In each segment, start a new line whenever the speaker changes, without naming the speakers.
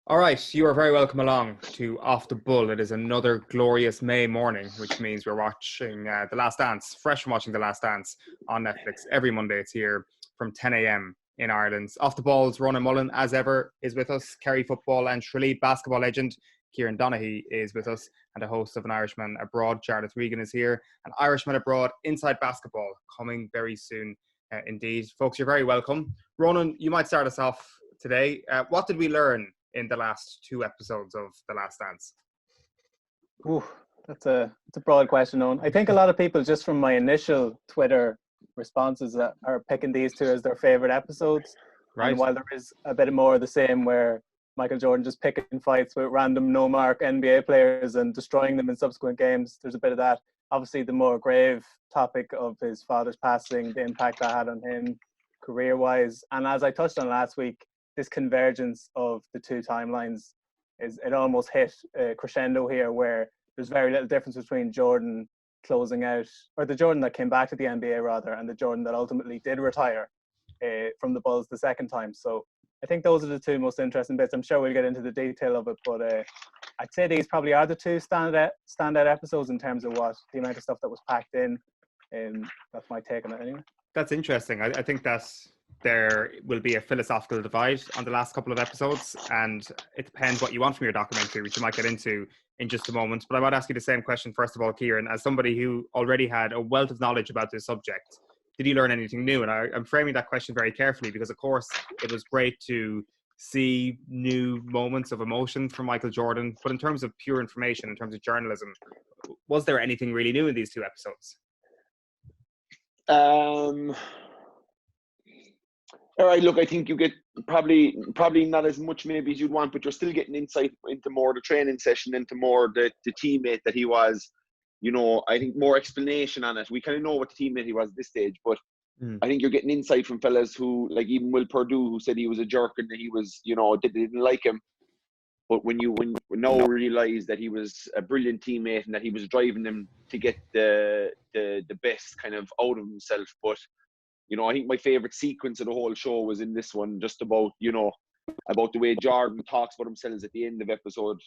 All right, you are very welcome along to Off the Bull. It is another glorious May morning, which means we're watching The Last Dance, fresh from watching The Last Dance on Netflix. Every Monday it's here from 10 a.m. in Ireland. Off the Ball's Ronan Mullen, as ever, is with us. Kerry football and Tralee basketball legend Kieran Donaghy is with us. And a host of An Irishman Abroad, Jarlath Regan, is here. An Irishman Abroad, Inside Basketball, coming very soon indeed. Folks, you're very welcome. Ronan, you might start us off today. What did we learn in the last two episodes of The Last Dance?
Ooh, that's a broad question, Owen. I think a lot of people, just from my initial Twitter responses, are picking these two as their favourite episodes.
Right.
And while there is a bit more of the same, where Michael Jordan just picking fights with random no-mark NBA players and destroying them in subsequent games, there's a bit of that. Obviously, the more grave topic of his father's passing, the impact that had on him career-wise. And as I touched on last week, this convergence of the two timelines it almost hit a crescendo here, where there's very little difference between Jordan closing out, or the Jordan that came back to the NBA rather, and the Jordan that ultimately did retire from the Bulls the second time. So I think those are the two most interesting bits. I'm sure we'll get into the detail of it, but I'd say these probably are the two standout episodes in terms of what the amount of stuff that was packed in. That's my take on it anyway.
That's interesting. I think that there will be a philosophical divide on the last couple of episodes, and it depends what you want from your documentary, which you might get into in just a moment. But I might ask you the same question first of all, Kieran, as somebody who already had a wealth of knowledge about this subject. Did you learn anything new? And I'm framing that question very carefully because, of course, it was great to see new moments of emotion from Michael Jordan. But in terms of pure information, in terms of journalism, was there anything really new in these two episodes?
All right, look, I think you get probably not as much maybe as you'd want, but you're still getting insight into more the training session, into more the teammate that he was. You know, I think more explanation on it. We kind of know what the teammate he was at this stage, but I think you're getting insight from fellas who, like even Will Perdue, who said he was a jerk and that he was, you know, didn't like him. But when now realize that he was a brilliant teammate and that he was driving them to get the best kind of out of himself. But you know, I think my favorite sequence of the whole show was in this one, just about, you know, about the way Jordan talks about himself at the end of episode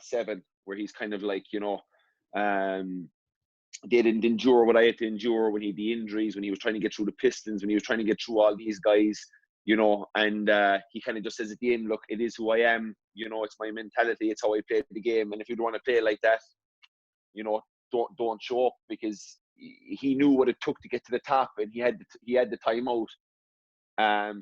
7, where he's kind of like, you know, they didn't endure what I had to endure when he had the injuries, when he was trying to get through the Pistons, when he was trying to get through all these guys, you know, and he kind of just says at the end, look, it is who I am, you know, it's my mentality, it's how I played the game, and if you don't want to play like that, you know, don't show up, because he knew what it took to get to the top, and he had the time out.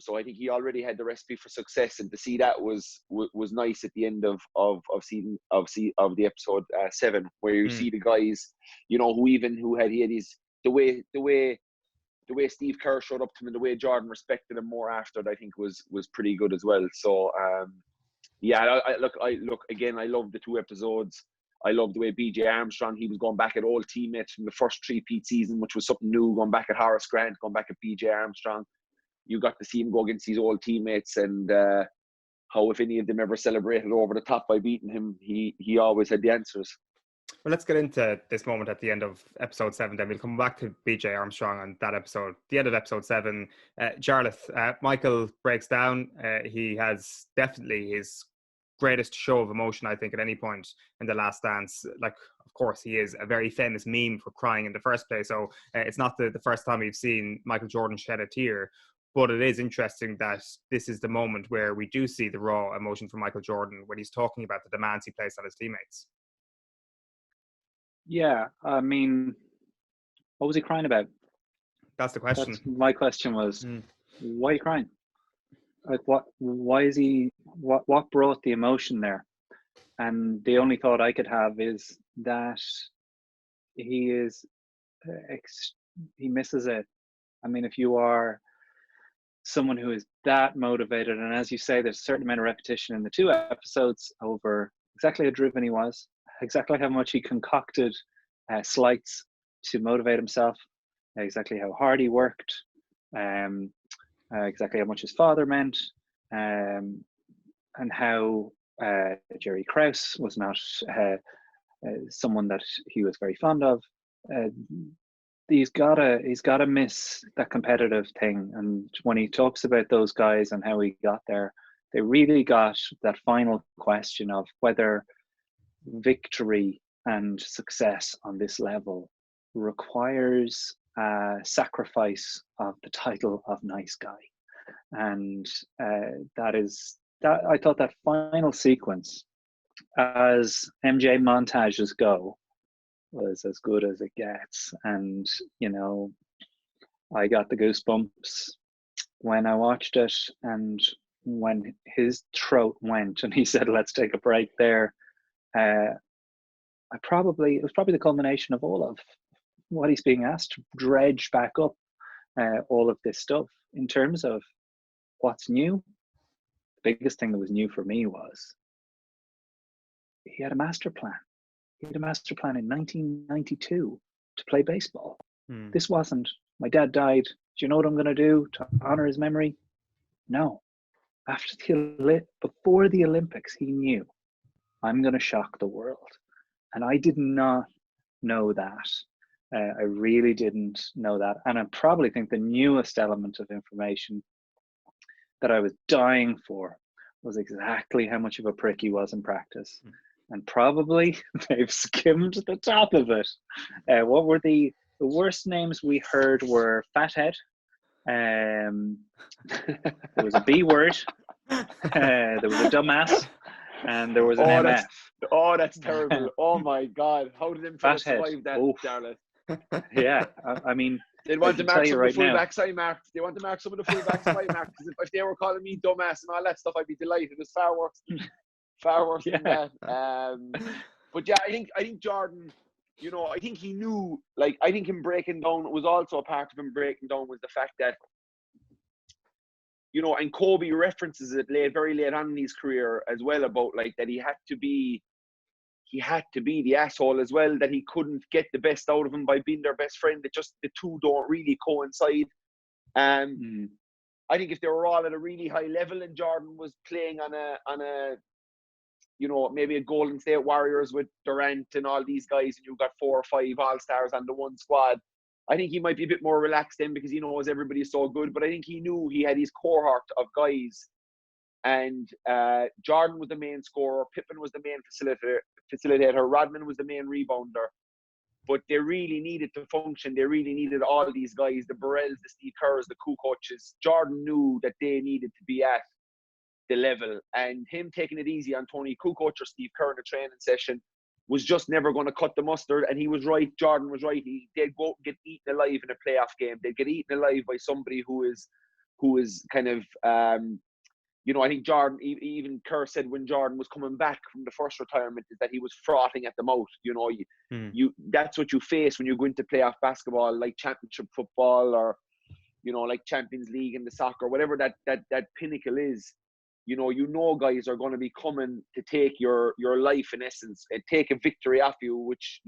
So I think he already had the recipe for success, and to see that was nice at the end of the episode 7, where you see the guys, you know, he had these the way Steve Kerr showed up to him and the way Jordan respected him more after it, I think was pretty good as well. So yeah, I look again, I love the two episodes. I love the way BJ Armstrong, he was going back at old teammates from the first 3-peat season, which was something new, going back at Horace Grant, going back at BJ Armstrong. You got to see him go against these old teammates, and how if any of them ever celebrated over the top by beating him, he always had the answers.
Well, let's get into this moment at the end of episode 7, then we'll come back to BJ Armstrong on that episode. The end of episode 7, Jarlath, Michael breaks down. He has definitely his greatest show of emotion, I think, at any point in The Last Dance. Like, of course, he is a very famous meme for crying in the first place, so it's not the first time we've seen Michael Jordan shed a tear. But it is interesting that this is the moment where we do see the raw emotion from Michael Jordan when he's talking about the demands he placed on his teammates.
Yeah, I mean, what was he crying about?
That's the question.
My question was, why are you crying? Like, why is he, what brought the emotion there? And the only thought I could have is that he misses it. I mean, if you are someone who is that motivated, and as you say, there's a certain amount of repetition in the two episodes over exactly how driven he was, exactly how much he concocted slights to motivate himself, exactly how hard he worked, exactly how much his father meant, and how Jerry Krause was not someone that he was very fond of. He's gotta miss that competitive thing. And when he talks about those guys and how he got there, they really got that final question of whether victory and success on this level requires sacrifice of the title of nice guy. And I thought that final sequence, as MJ montages go, was as good as it gets. And, you know, I got the goosebumps when I watched it, and when his throat went and he said, "Let's take a break there," it was probably the culmination of all of what he's being asked to dredge back up, all of this stuff. In terms of what's new, the biggest thing that was new for me was he had a master plan. He had a master plan in 1992 to play baseball. This wasn't, my dad died, do you know what I'm going to do to honor his memory? No. Before the Olympics, he knew, I'm going to shock the world. And I did not know that. I really didn't know that. And I probably think the newest element of information that I was dying for was exactly how much of a prick he was in practice. And probably they've skimmed the top of it. What were the worst names we heard were Fathead. There was a B word. There was a dumbass. And there was an MF.
That's terrible. Oh my God. How did them try to survive that, Jarlath?
Yeah, I mean,
they want to mark some of the fullbacks I marked. They want to mark some of the fullbacks I marked. Because if they were calling me dumbass and all that stuff, I'd be delighted. It's far worse than that. But yeah, I think Jordan, you know, I think he knew, like, I think him breaking down was also a part of him breaking down was the fact that, you know, and Kobe references it very late on in his career as well, about like that he had to be the asshole as well, that he couldn't get the best out of him by being their best friend, that just the two don't really coincide. I think if they were all at a really high level and Jordan was playing on a you know, maybe a Golden State Warriors with Durant and all these guys, and you've got 4 or 5 all-stars on the one squad, I think he might be a bit more relaxed then because he knows everybody's so good. But I think he knew he had his cohort of guys, and Jordan was the main scorer, Pippen was the main facilitator, Rodman was the main rebounder. But they really needed to function. They really needed all these guys, the Burrells, the Steve Kerrs, the Kukocs. Jordan knew that they needed to be at the level, and him taking it easy on Tony Kukoc or Steve Kerr in a training session was just never going to cut the mustard. And he was right. Jordan was right. They'd go get eaten alive in a playoff game. They'd get eaten alive by somebody who is kind of you know, I think Jordan, even Kerr said when Jordan was coming back from the first retirement, is that he was frothing at the mouth. You know, you that's what you face when you go into playoff basketball, like championship football, or, you know, like Champions League in the soccer, whatever that pinnacle is. You know, guys are going to be coming to take your life, in essence, and take a victory off you, which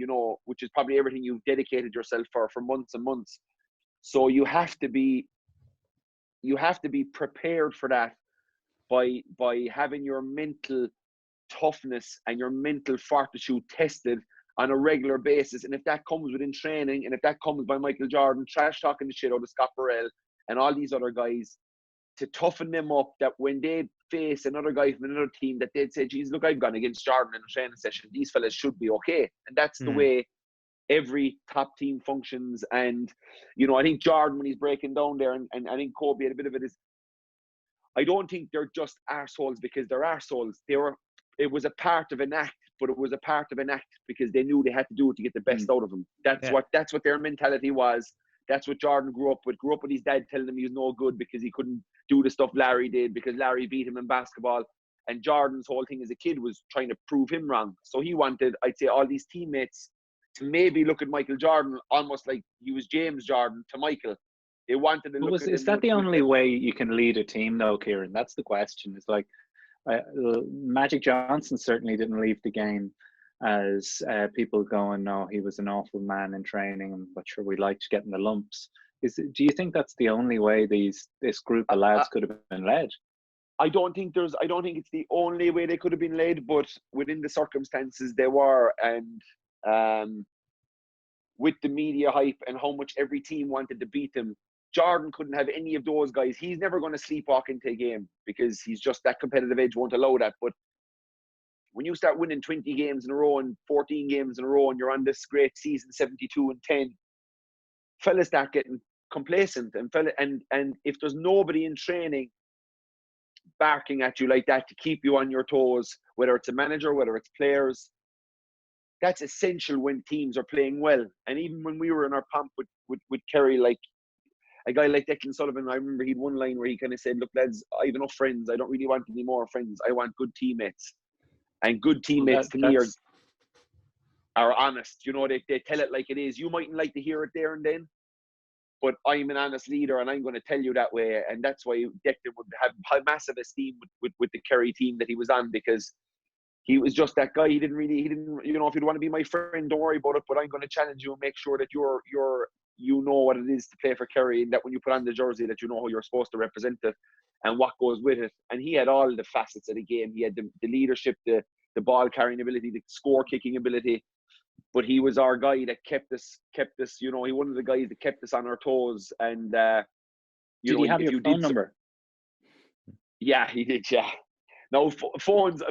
is probably everything you've dedicated yourself for months and months. So you have to be prepared for that by having your mental toughness and your mental fortitude tested on a regular basis. And if that comes within training, and if that comes by Michael Jordan trash talking the shit out of Scott Burrell and all these other guys, to toughen them up, that when they face another guy from another team, that they'd say, geez, look, I've gone against Jordan in a training session. These fellas should be okay. And that's the way every top team functions. And, you know, I think Jordan, when he's breaking down there, and I think Kobe had a bit of it, is I don't think they're just arseholes because they're arseholes. It was a part of an act, but it was a part of an act because they knew they had to do it to get the best out of them. That's what their mentality was. That's what Jordan grew up with his dad telling him he was no good because he couldn't do the stuff Larry did, because Larry beat him in basketball. And Jordan's whole thing as a kid was trying to prove him wrong. So he wanted, I'd say, all these teammates to maybe look at Michael Jordan almost like he was James Jordan to Michael. They wanted to look at him.
Is that the only way you can lead a team, though, Kieran? That's the question. It's like Magic Johnson certainly didn't leave the game as people going, no, he was an awful man in training, but sure, we liked getting the lumps. Do you think that's the only way this group of lads could have been led?
I don't think it's the only way they could have been led, but within the circumstances they were, and with the media hype and how much every team wanted to beat them, Jordan couldn't have any of those guys. He's never going to sleepwalk into a game because he's just that competitive edge won't allow that. But when you start winning 20 games in a row and 14 games in a row and you're on this great season, 72-10, fellas start getting complacent, and if there's nobody in training barking at you like that to keep you on your toes, whether it's a manager, whether it's players, that's essential when teams are playing well. And even when we were in our pomp with Kerry, like a guy like Declan Sullivan, I remember he'd one line where he kind of said, look lads, I have enough friends, I don't really want any more friends, I want good teammates. And good teammates to me are honest, you know, they tell it like it is. You mightn't like to hear it there and then, but I'm an honest leader and I'm going to tell you that way. And that's why Declan would have massive esteem with the Kerry team that he was on, because he was just that guy. He didn't, you know, if you'd want to be my friend, don't worry about it, but I'm going to challenge you and make sure that you know what it is to play for Kerry, and that when you put on the jersey that you know how you're supposed to represent it and what goes with it. And he had all the facets of the game. He had the leadership, the ball carrying ability, the score kicking ability. But he was our guy that kept us, you know, he one of the guys that kept us on our toes. And
did he have your phone number?
Yeah, he did, yeah. No, phones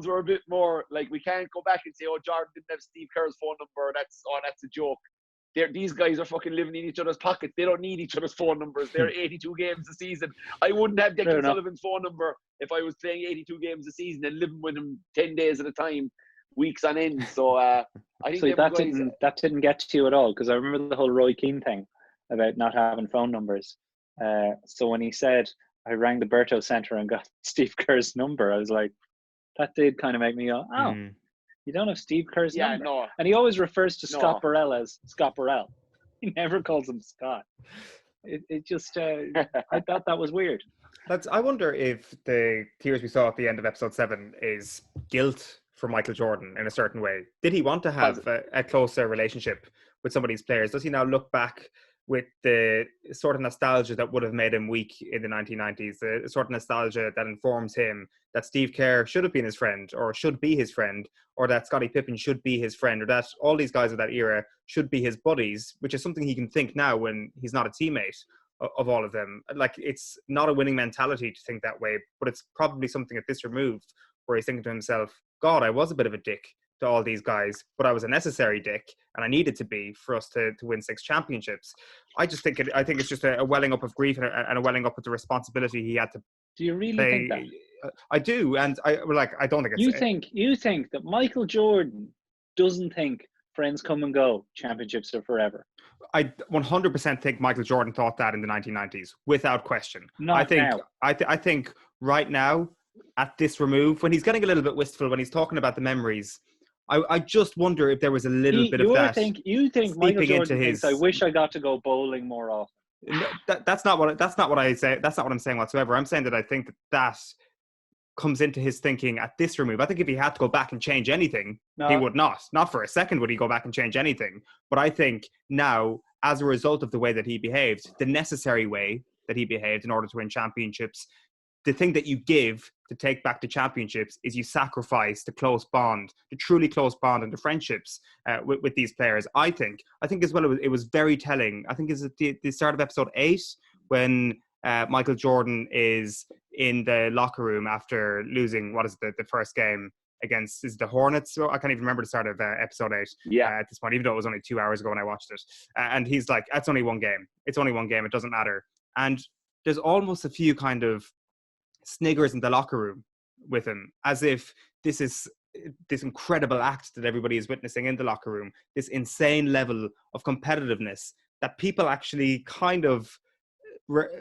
were a bit more like, we can't go back and say, oh, Jordan didn't have Steve Kerr's phone number. That's a joke. These guys are fucking living in each other's pockets. They don't need each other's phone numbers. They're 82 games a season. I wouldn't have Declan Sullivan's phone number if I was playing 82 games a season and living with him 10 days at a time, weeks on end. So I think
so that didn't get to you at all, because I remember the whole Roy Keane thing about not having phone numbers. So when he said, I rang the Berto Centre and got Steve Kerr's number, I was like, that did kind of make me go, oh, you don't have Steve Kerr's number.
No.
And he always refers to Scott Burrell as Scott Burrell. He never calls him Scott. It just, I thought that was weird.
I wonder if the tears we saw at the end of episode 7 is guilt for Michael Jordan in a certain way. Did he want to have a closer relationship with some of these players? Does he now look back with the sort of nostalgia that would have made him weak in the 1990s, the sort of nostalgia that informs him that Steve Kerr should have been his friend, or should be his friend, or that Scottie Pippen should be his friend, or that all these guys of that era should be his buddies, which is something he can think now when he's not a teammate of all of them. Like, it's not a winning mentality to think that way, but it's probably something at this removed where he's thinking to himself, God, I was a bit of a dick to all these guys, but I was a necessary dick, and I needed to be for us to win 6 championships. I think it's just a welling up of grief and a welling up of the responsibility he had to.
Do you really
play.
think that?
I do, and I don't think it's.
You think that Michael Jordan doesn't think friends come and go, championships are forever?
I 100% think Michael Jordan thought that in the 1990s, without question.
Now.
I think right now, at this remove, when he's getting a little bit wistful, when he's talking about the memories, I just wonder if there was a little bit of that.
You think Michael Jordan thinks, I wish I got to go bowling more often.
That's not what I say. That's not what I'm saying whatsoever. I'm saying that I think that comes into his thinking at this remove. I think if he had to go back and change anything, he would not. Not for a second would he go back and change anything. But I think now, as a result of the way that he behaved, the necessary way that he behaved in order to win championships, the thing that you give to take back the championships is you sacrifice the close bond, the truly close bond and the friendships with these players. I think as well, it was very telling. I think it's at the start of episode 8 when Michael Jordan is in the locker room after losing, the first game against, is the Hornets? I can't even remember the start of episode 8 at this point, even though it was only 2 hours ago when I watched it. And he's like, that's only one game. It's only one game. It doesn't matter. And there's almost a few kind of sniggers in the locker room with him, as if this is this incredible act that everybody is witnessing in the locker room, this insane level of competitiveness that people actually kind of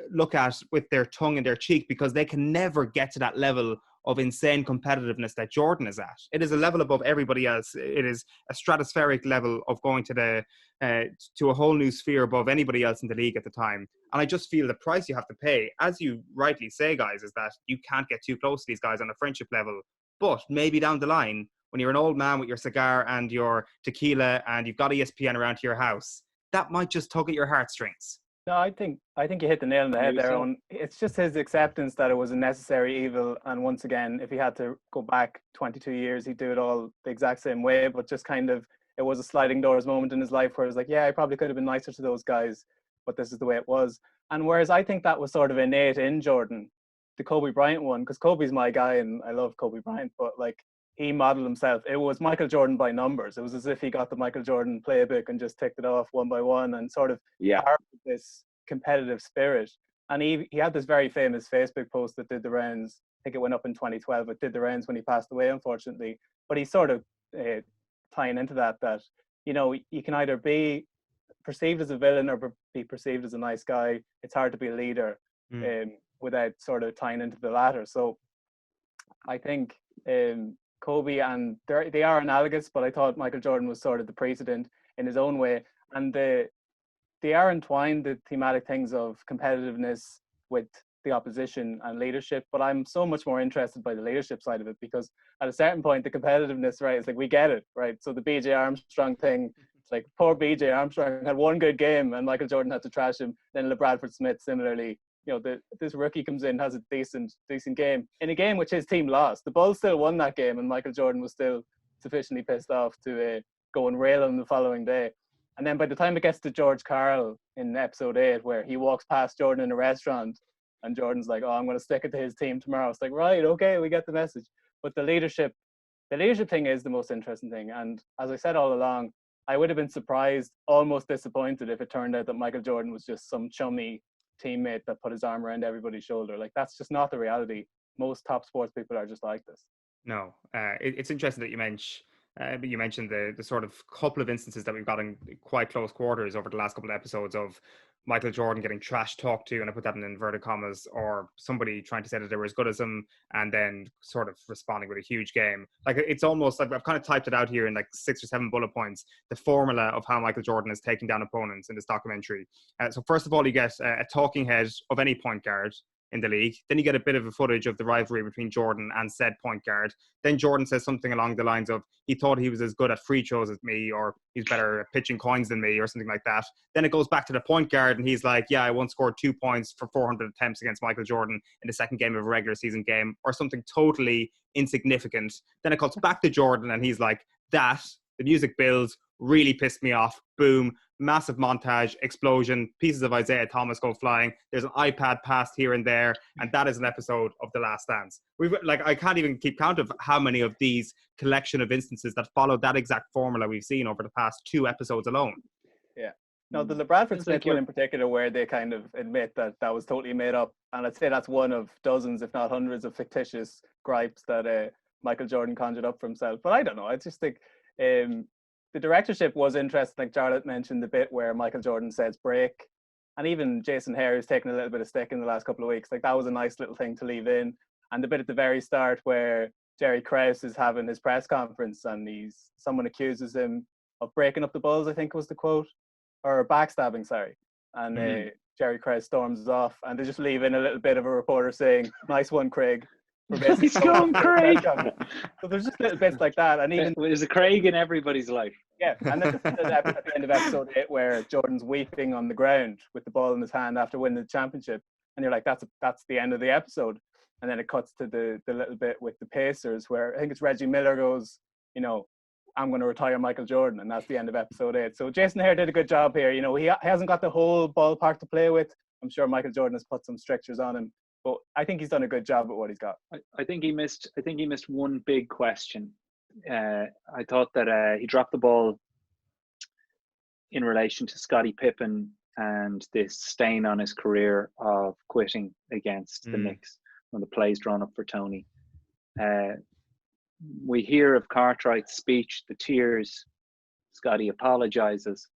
look at with their tongue in their cheek, because they can never get to that level of insane competitiveness that Jordan is at. It is a level above everybody else. It is a stratospheric level of going to to a whole new sphere above anybody else in the league at the time. And I just feel the price you have to pay, as you rightly say, guys, is that you can't get too close to these guys on a friendship level. But maybe down the line, when you're an old man with your cigar and your tequila and you've got ESPN around to your house, that might just tug at your heartstrings.
No, I think you hit the nail on the head there, Owen. It's just his acceptance that it was a necessary evil, and once again, if he had to go back 22 years, he'd do it all the exact same way, but just kind of, it was a sliding doors moment in his life where it was like, yeah, I probably could have been nicer to those guys, but this is the way it was. And whereas I think that was sort of innate in Jordan, the Kobe Bryant one, because Kobe's my guy and I love Kobe Bryant, but like he modeled himself. It was Michael Jordan by numbers. It was as if he got the Michael Jordan playbook and just ticked it off one by one and sort of harbored this competitive spirit. And he had this very famous Facebook post that did the rounds. I think it went up in 2012. It did the rounds when he passed away, unfortunately. But he's sort of tying into that, you know, you can either be perceived as a villain or be perceived as a nice guy. It's hard to be a leader without sort of tying into the latter. So I think Kobe and they are analogous, but I thought Michael Jordan was sort of the precedent in his own way. And they are entwined, the thematic things of competitiveness with the opposition and leadership. But I'm so much more interested by the leadership side of it, because at a certain point, the competitiveness, right, is like, we get it, right? So the BJ Armstrong thing, it's like poor BJ Armstrong had one good game and Michael Jordan had to trash him. Then LeBradford Smith, similarly, you know, this rookie comes in, has a decent game in a game which his team lost. The Bulls still won that game, and Michael Jordan was still sufficiently pissed off to go and rail him the following day. And then by the time it gets to George Karl in episode 8, where he walks past Jordan in a restaurant and Jordan's like, oh, I'm going to stick it to his team tomorrow. It's like, right, okay, we get the message. But the leadership thing is the most interesting thing. And as I said all along, I would have been surprised, almost disappointed, if it turned out that Michael Jordan was just some chummy teammate that put his arm around everybody's shoulder. Like, that's just not the reality. Most top sports people are just like this.
No, it's interesting that you mentioned the sort of couple of instances that we've got in quite close quarters over the last couple of episodes of Michael Jordan getting trash talked to, and I put that in inverted commas, or somebody trying to say that they were as good as him and then sort of responding with a huge game. Like, it's almost like I've kind of typed it out here in like 6 or 7 bullet points, the formula of how Michael Jordan is taking down opponents in this documentary. So first of all, you get a talking head of any point guard in the league. Then you get a bit of a footage of the rivalry between Jordan and said point guard. Then Jordan says something along the lines of, he thought he was as good at free throws as me, or he's better at pitching coins than me, or something like that. Then it goes back to the point guard and he's like, yeah, I once scored 2 points for 400 attempts against Michael Jordan in the second game of a regular season game, or something totally insignificant. Then it cuts back to Jordan and he's like, the music builds, really pissed me off. Boom. Massive montage, explosion, pieces of Isaiah Thomas go flying. There's an iPad passed here and there, and that is an episode of The Last Dance. I can't even keep count of how many of these collection of instances that follow that exact formula we've seen over the past 2 episodes alone.
Yeah. No, the LeBradford Smith one in particular, where they kind of admit that was totally made up, and I'd say that's one of dozens, if not hundreds, of fictitious gripes that Michael Jordan conjured up for himself. But I don't know. I just think the directorship was interesting. Like Jarlath mentioned the bit where Michael Jordan says break, and even Jason Hare, who's taken a little bit of stick in the last couple of weeks, like that was a nice little thing to leave in. And the bit at the very start where Jerry Krause is having his press conference and someone accuses him of breaking up the Bulls, I think was the quote, or backstabbing, sorry. And Jerry Krause storms off, and they just leave in a little bit of a reporter saying, nice one, Craig.
He's going Craig.
So there's just little bits like that, and even
there's a Craig in everybody's life.
Yeah, and then at the end of episode 8, where Jordan's weeping on the ground with the ball in his hand after winning the championship, and you're like, that's the end of the episode. And then it cuts to the little bit with the Pacers, where I think it's Reggie Miller goes, you know, I'm going to retire Michael Jordan, and that's the end of episode 8. So Jason Hare did a good job here. You know, he hasn't got the whole ballpark to play with. I'm sure Michael Jordan has put some strictures on him, but I think he's done a good job at what he's got.
I think he missed one big question. I thought that he dropped the ball in relation to Scottie Pippen and this stain on his career of quitting against the Knicks when the plays drawn up for Tony. We hear of Cartwright's speech, the tears. Scotty apologizes.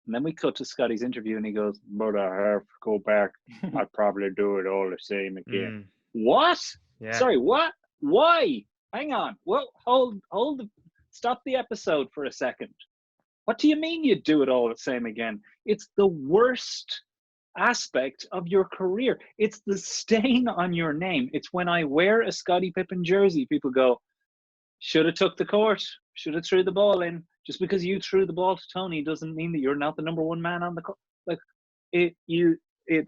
And then we cut to Scotty's interview and he goes, but I have to go back. I'd probably do it all the same again. What? Yeah. Sorry, what? Why? Hang on. Well, stop the episode for a second. What do you mean you do it all the same again? It's the worst aspect of your career. It's the stain on your name. It's when I wear a Scottie Pippen jersey, people go, should have took the court, should have threw the ball in. Just because you threw the ball to Tony doesn't mean that you're not the number one man on the court. Like it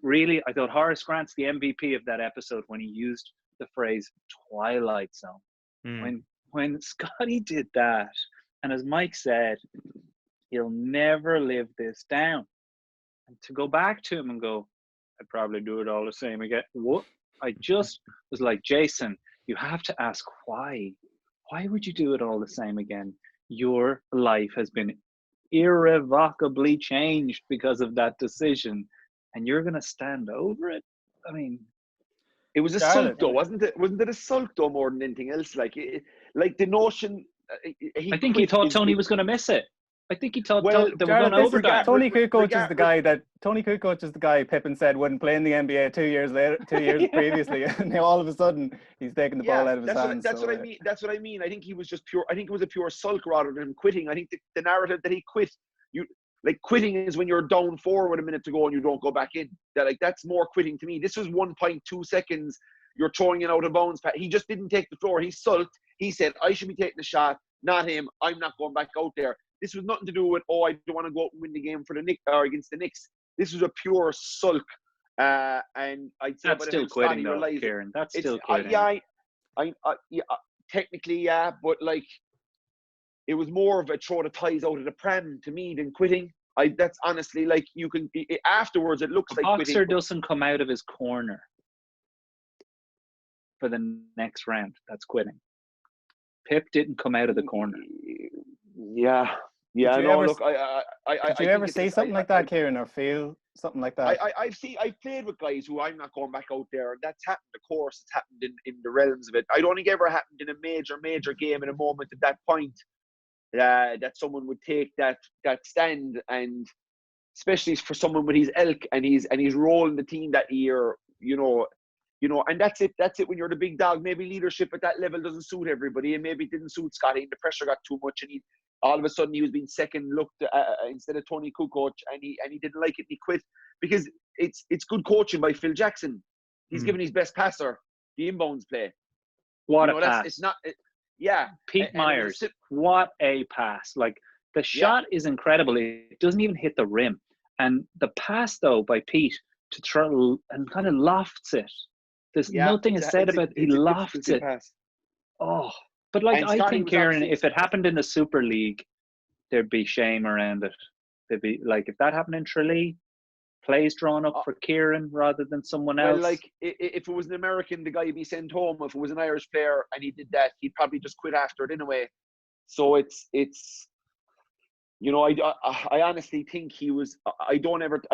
really, I thought Horace Grant's the MVP of that episode when he used the phrase Twilight Zone. When Scotty did that, and as Mike said, he'll never live this down. And to go back to him and go, I'd probably do it all the same again. What? I just was like, Jason, you have to ask why. Why would you do it all the same again? Your life has been irrevocably changed because of that decision, and you're going to stand over it? I mean,
it was a sulk, though, wasn't it? Wasn't it a sulk, though, more than anything else? Like the notion.
I think he thought Tony was going to miss it. I think he thought they were
Jarlath,
going to overtime.
Tony Kukoc is the guy Pippen said wouldn't play in the NBA 2 years previously, and now all of a sudden he's taking the ball out of his hands.
That's what I mean. That's what I mean. I think he was just pure. I think it was a pure sulk rather than him quitting. I think the narrative that he quit, quitting is when you're down 4 with a minute to go and you don't go back in. That's more quitting to me. This was 1.2 seconds. You're throwing it out of bounds. He just didn't take the floor. He sulked. He said, "I should be taking the shot, not him. I'm not going back out there." This was nothing to do with, I don't want to go out and win the game for the Knicks or against the Knicks. This was a pure sulk. And I'd say
that's still quitting, though, Kieran. That's still quitting.
Technically, yeah, but it was more of a throw the ties out of the pram to me than quitting. That's honestly you can afterwards. It looks like
boxer
quitting.
Doesn't come out of his corner for the next round. That's quitting. Pip didn't come out of the corner.
Yeah. Yeah,
did you ever see something like that, Kieran, or feel something like that?
I've played with guys who I'm not going back out there, and that's happened. Of course, it's happened in the realms of it. I don't think it ever happened in a major game in a moment at that point that someone would take that stand, and especially for someone with his ilk and he's rolling the team that year, and that's it when you're the big dog. Maybe leadership at that level doesn't suit everybody, and maybe it didn't suit Scotty, and the pressure got too much, and all of a sudden he was being second looked instead of Tony Kukoc, and he didn't like it and he quit, because it's good coaching by Phil Jackson. He's given his best passer the inbounds play.
What a pass.
It's not yeah.
Pete Myers, what a pass. The shot is incredible. It doesn't even hit the rim. And the pass, though, by Pete to Tralee and kind of lofts it. There's nothing is said about he lofts it. Pass. Oh, but I think, Kieran, if it happened in the Super League, there'd be shame around it. There'd be if that happened in Tralee, plays drawn up for Kieran rather than someone else.
Well, if it was an American, the guy would be sent home. If it was an Irish player and he did that, he'd probably just quit after it anyway. So it's I honestly think he was. I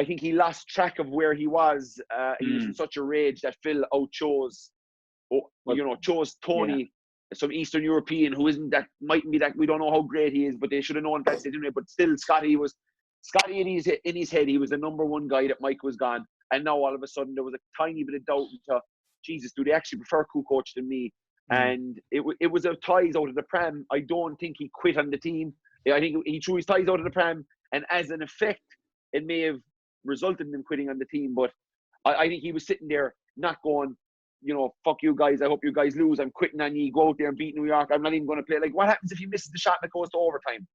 think he lost track of where he was. He was in such a rage that Phil outchose. Chose Tony, some Eastern European who mightn't be that. We don't know how great he is, but they should have known that anyway. But still, Scotty in his head. He was the number one guy that Mike was gone, and now all of a sudden there was a tiny bit of doubt into, Jesus, do they actually prefer Kukoc than me? And it was a ties out of the pram. I don't think he quit on the team. I think he threw his ties out of the pram, and as an effect, it may have resulted in him quitting on the team. But I think he was sitting there not going, fuck you guys, I hope you guys lose, I'm quitting on you, go out there and beat New York, I'm not even going to play. What happens if he misses the shot and it goes to overtime?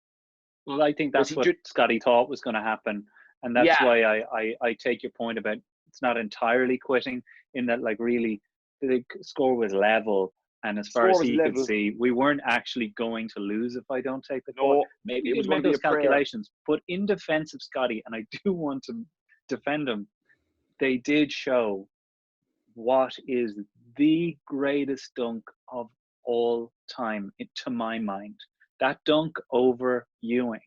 Well, I think that's what Scotty thought was going to happen. And that's why I take your point about it's not entirely quitting, in that really the score was level. And as far as he could see, we weren't actually going to lose if I don't take the ball. Maybe it was one of those calculations. But in defense of Scotty, and I do want to defend him, they did show what is the greatest dunk of all time, to my mind. That dunk over Ewing.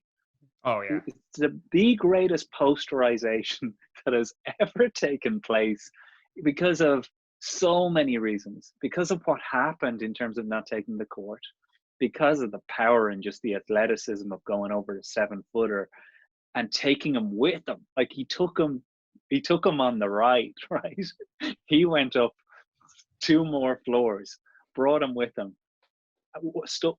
Oh, yeah.
It's the greatest posterization that has ever taken place because of so many reasons, because of what happened in terms of not taking the court, because of the power and just the athleticism of going over the 7-footer and taking him with him. He took him on the right. He went up 2 more floors, brought him with him,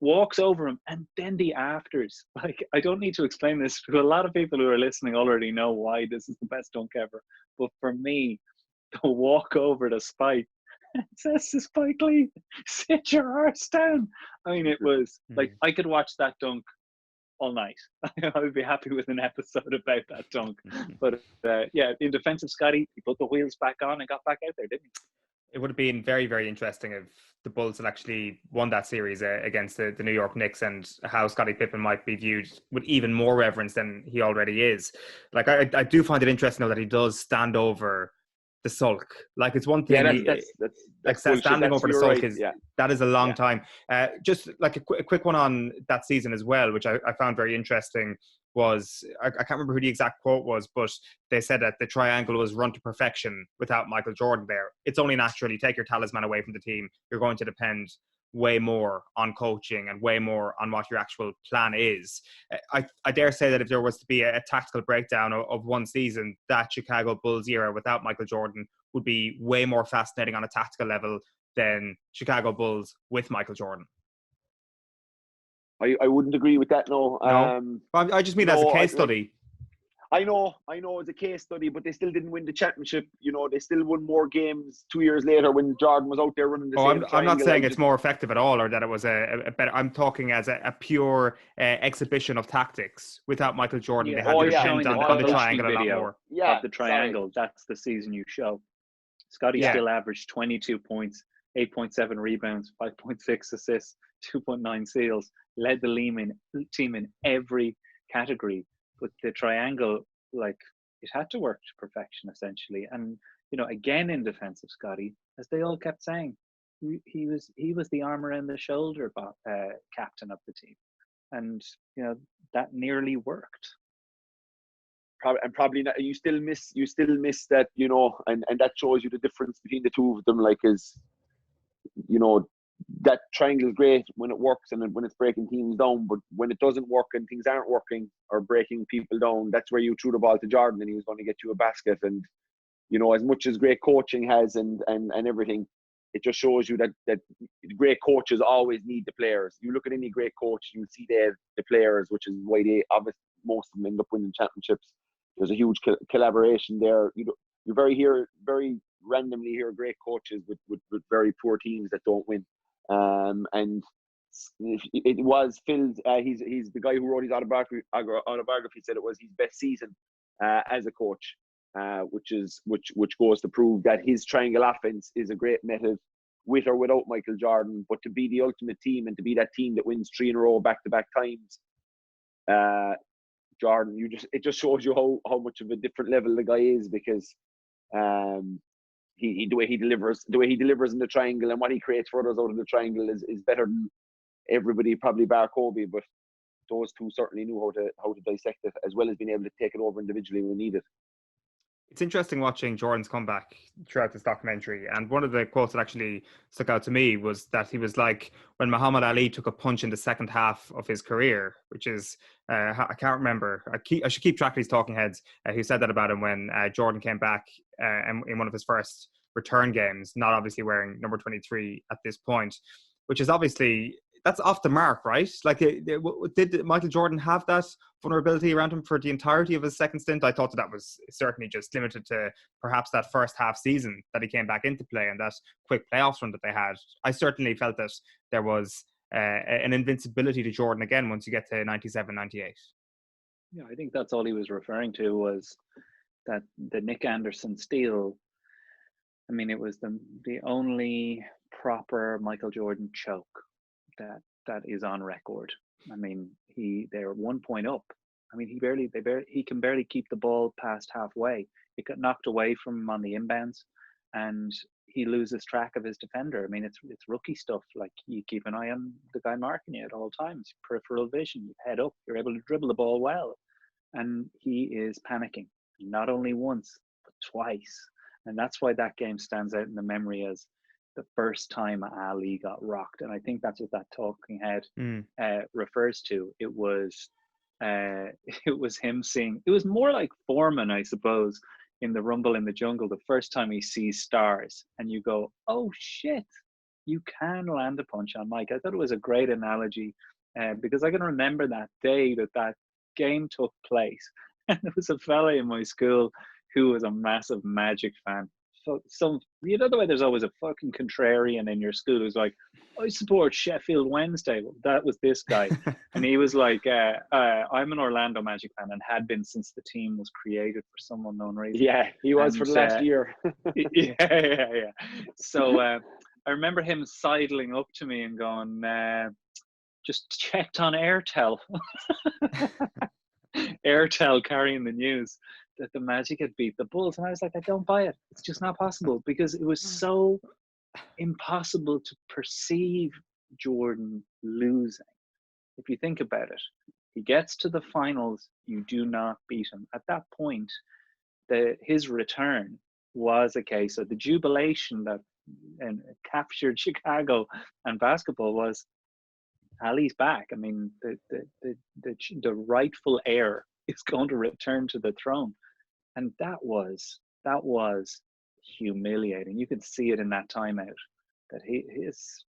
walks over him, and then the afters. I don't need to explain this, because a lot of people who are listening already know why this is the best dunk ever. But for me, the walk over to Spike, it says to Spike Lee, sit your arse down. I mean, it was I could watch that dunk all night. I would be happy with an episode about that dunk. But in defense of Scotty, he put the wheels back on and got back out there, didn't he?
It would have been very, very interesting if the Bulls had actually won that series against the New York Knicks, and how Scottie Pippen might be viewed with even more reverence than he already is. I do find it interesting, though, that he does stand over the sulk. Like, it's one thing.
That's
standing over the sulk is that is a long time. Just like a quick one on that season as well, which I found very interesting. Was I can't remember who the exact quote was, but they said that the triangle was run to perfection without Michael Jordan there. It's only natural. You take your talisman away from the team, you're going to depend way more on coaching and way more on what your actual plan is. I dare say that if there was to be a tactical breakdown of one season, that Chicago Bulls era without Michael Jordan would be way more fascinating on a tactical level than Chicago Bulls with Michael Jordan.
I wouldn't agree with that, no.
I just mean as a case study.
I know it's a case study, but they still didn't win the championship. You know, they still won more games 2 years later when Jordan was out there running the same triangle.
I'm not saying it's more effective at all, or that it was a better. I'm talking as a pure exhibition of tactics. Without Michael Jordan, they had to depend on the triangle a lot more.
Yeah, of the triangle. Sorry. That's the season you show. Scotty still averaged 22 points, 8.7 rebounds, 5.6 assists, 2.9 steals. Led the team in every category. But the triangle, like, it had to work to perfection, essentially. And, you know, again, in defense of Scotty, as they all kept saying, he was the arm around the shoulder captain of the team. And, you know, that nearly worked.
Probably not, you still miss that, you know, and that shows you the difference between the two of them, like, is, you know, that triangle is great when it works and when it's breaking teams down, but when it doesn't work and things aren't working or breaking people down, that's where you threw the ball to Jordan and he was going to get you a basket. And, you know, as much as great coaching has and everything, it just shows you that great coaches always need the players. You look at any great coach, you see the players, which is why they obviously most of them end up winning championships. There's a huge collaboration there. You very randomly hear great coaches with very poor teams that don't win. And it was Phil. He's the guy who wrote his autobiography. Said it was his best season as a coach, which goes to prove that his triangle offense is a great method with or without Michael Jordan. But to be the ultimate team and to be that team that wins 3 in a row back to back times, Jordan, it just shows you how much of a different level the guy is, because the way he delivers in the triangle and what he creates for others out of the triangle is better than everybody, probably bar Kobe, but those two certainly knew how to dissect it, as well as being able to take it over individually when needed.
It's interesting watching Jordan's comeback throughout this documentary, and one of the quotes that actually stuck out to me was that he was like when Muhammad Ali took a punch in the second half of his career, which is I can't remember. I should keep track of these talking heads who said that about him when Jordan came back in one of his first return games, not obviously wearing number 23 at this point, which is obviously, that's off the mark, right? Like, did Michael Jordan have that vulnerability around him for the entirety of his second stint? I thought that was certainly just limited to perhaps that first half season that he came back into play and that quick playoffs run that they had. I certainly felt that there was an invincibility to Jordan again once you get to 97, 98.
Yeah, I think that's all he was referring to, was that the Nick Anderson steal. I mean, it was the only proper Michael Jordan choke that is on record. I mean, they're 1 point up. I mean, he can barely keep the ball past halfway. It got knocked away from him on the inbounds, and he loses track of his defender. I mean, it's rookie stuff. Like, you keep an eye on the guy marking you at all times. Peripheral vision. You head up. You're able to dribble the ball well, and he is panicking. Not only once, but twice. And that's why that game stands out in the memory as the first time Ali got rocked. And I think that's what that talking head refers to. It was him seeing, it was more like Foreman, I suppose, in the Rumble in the Jungle, the first time he sees stars, and you go, oh shit, you can land a punch on Mike. I thought it was a great analogy, because I can remember that day that game took place. And there was a fella in my school who was a massive Magic fan. So you know the way there's always a fucking contrarian in your school who's like, I support Sheffield Wednesday. Well, that was this guy. And he was like, I'm an Orlando Magic fan and had been since the team was created for some unknown reason.
Yeah, he was for the last year.
Yeah. So I remember him sidling up to me and going, just checked on Airtel. Airtel carrying the news that the Magic had beat the Bulls, and I was like, I don't buy it. It's just not possible, because it was so impossible to perceive Jordan losing. If you think about it, he gets to the finals, you do not beat him. At that point, his return was a case of the jubilation that captured Chicago and basketball was, Ali's back. I mean, the rightful heir is going to return to the throne, and that was humiliating. You could see it in that timeout that his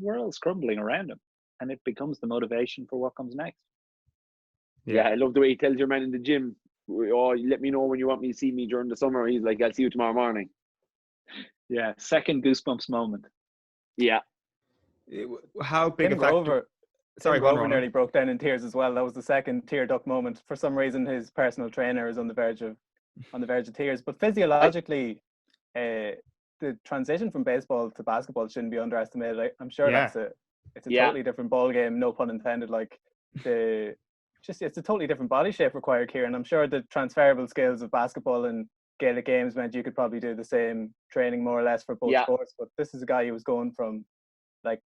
world's crumbling around him, and it becomes the motivation for what comes next.
Yeah, I love the way he tells your man in the gym, "Oh, let me know when you want me to see me during the summer." He's like, "I'll see you tomorrow morning."
Yeah, second goosebumps moment.
Yeah.
How big
Tim
a factor?
Grover,
Sorry,
Tim
go on,
Grover
Ronan.
nearly broke down in tears as well. That was the second tear duct moment. For some reason, his personal trainer is on the verge of tears. But physiologically, the transition from baseball to basketball shouldn't be underestimated. I'm sure it's a totally different ball game. No pun intended. Like it's a totally different body shape required here, and I'm sure the transferable skills of basketball and Gaelic games meant you could probably do the same training more or less for both sports. But this is a guy who was going from like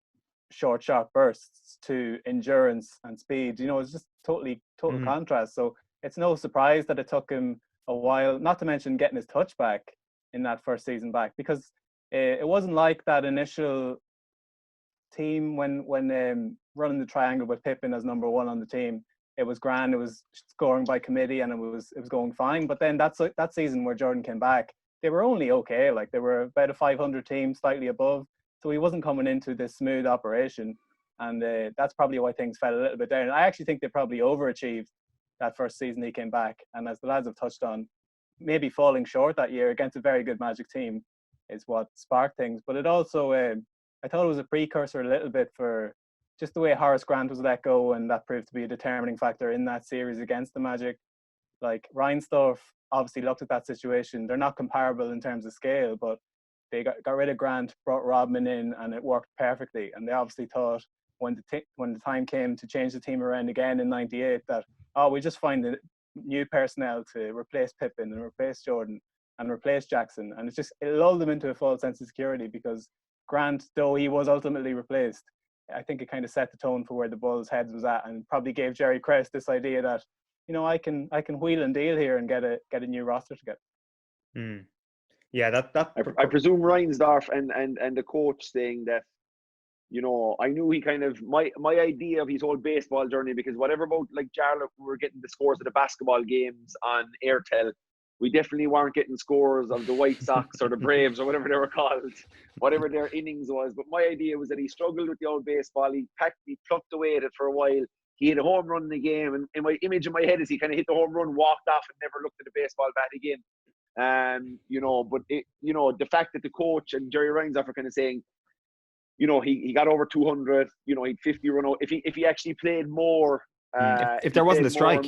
short, sharp bursts to endurance and speed. You know, it's just total contrast. So it's no surprise that it took him a while, not to mention getting his touch back in that first season back, because it wasn't like that initial team when running the triangle with Pippen as number one on the team. It was grand. It was scoring by committee, and it was going fine. But then that season where Jordan came back, they were only okay. Like they were about a 500 team, slightly above. So he wasn't coming into this smooth operation, and that's probably why things fell a little bit down. And I actually think they probably overachieved that first season he came back. And as the lads have touched on, maybe falling short that year against a very good Magic team is what sparked things. But it also, I thought it was a precursor a little bit for just the way Horace Grant was let go, and that proved to be a determining factor in that series against the Magic. Like Reinsdorf obviously looked at that situation. They're not comparable in terms of scale, but they got rid of Grant, brought Rodman in, and it worked perfectly. And they obviously thought when the time came to change the team around again in '98 that, we just find the new personnel to replace Pippen and replace Jordan and replace Jackson. And it lulled them into a false sense of security, because Grant, though he was ultimately replaced, I think it kind of set the tone for where the Bulls' heads was at, and probably gave Jerry Kress this idea that, you know, I can wheel and deal here and get a new roster together.
Yeah, that
I presume Reinsdorf and the coach saying that, you know, I knew he kind of my idea of his whole baseball journey, because whatever about like Jarlath, we were getting the scores of the basketball games on Airtel. We definitely weren't getting scores of the White Sox or the Braves or whatever they were called, whatever their innings was. But my idea was that he struggled with the old baseball. He plucked away at it for a while. He had a home run in the game, and in my image in my head is he kind of hit the home run, walked off, and never looked at the baseball bat again. You know, but the fact that the coach and Jerry Reinsdorf are kind of saying, you know, he got over 200. You know, he'd 50 run out. If he actually played more,
if there wasn't a strike.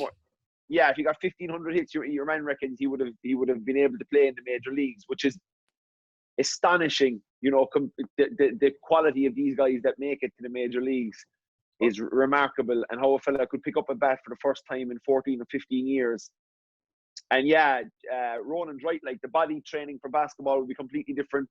Yeah, if he got 1,500 hits, your man reckons he would have been able to play in the major leagues, which is astonishing. You know, the quality of these guys that make it to the major leagues is remarkable, and how a fella could pick up a bat for the first time in 14 or 15 years. And yeah, Ronan's right. Like the body training for basketball would be completely different.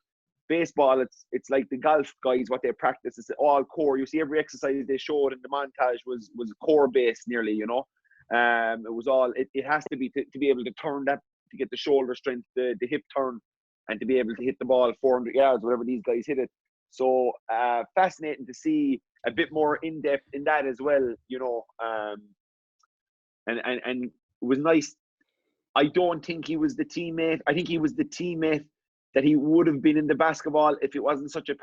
Baseball, it's like the golf guys, what they practice is all core. You see, every exercise they showed in the montage was core based nearly. You know. It was all. It has to be to be able to turn that, to get the shoulder strength, the hip turn, and to be able to hit the ball 400 yards, whatever these guys hit it. So fascinating to see a bit more in depth in that as well. You know, and it was nice. I don't think he was the teammate. I think he was the teammate that he would have been in the basketball if it wasn't such a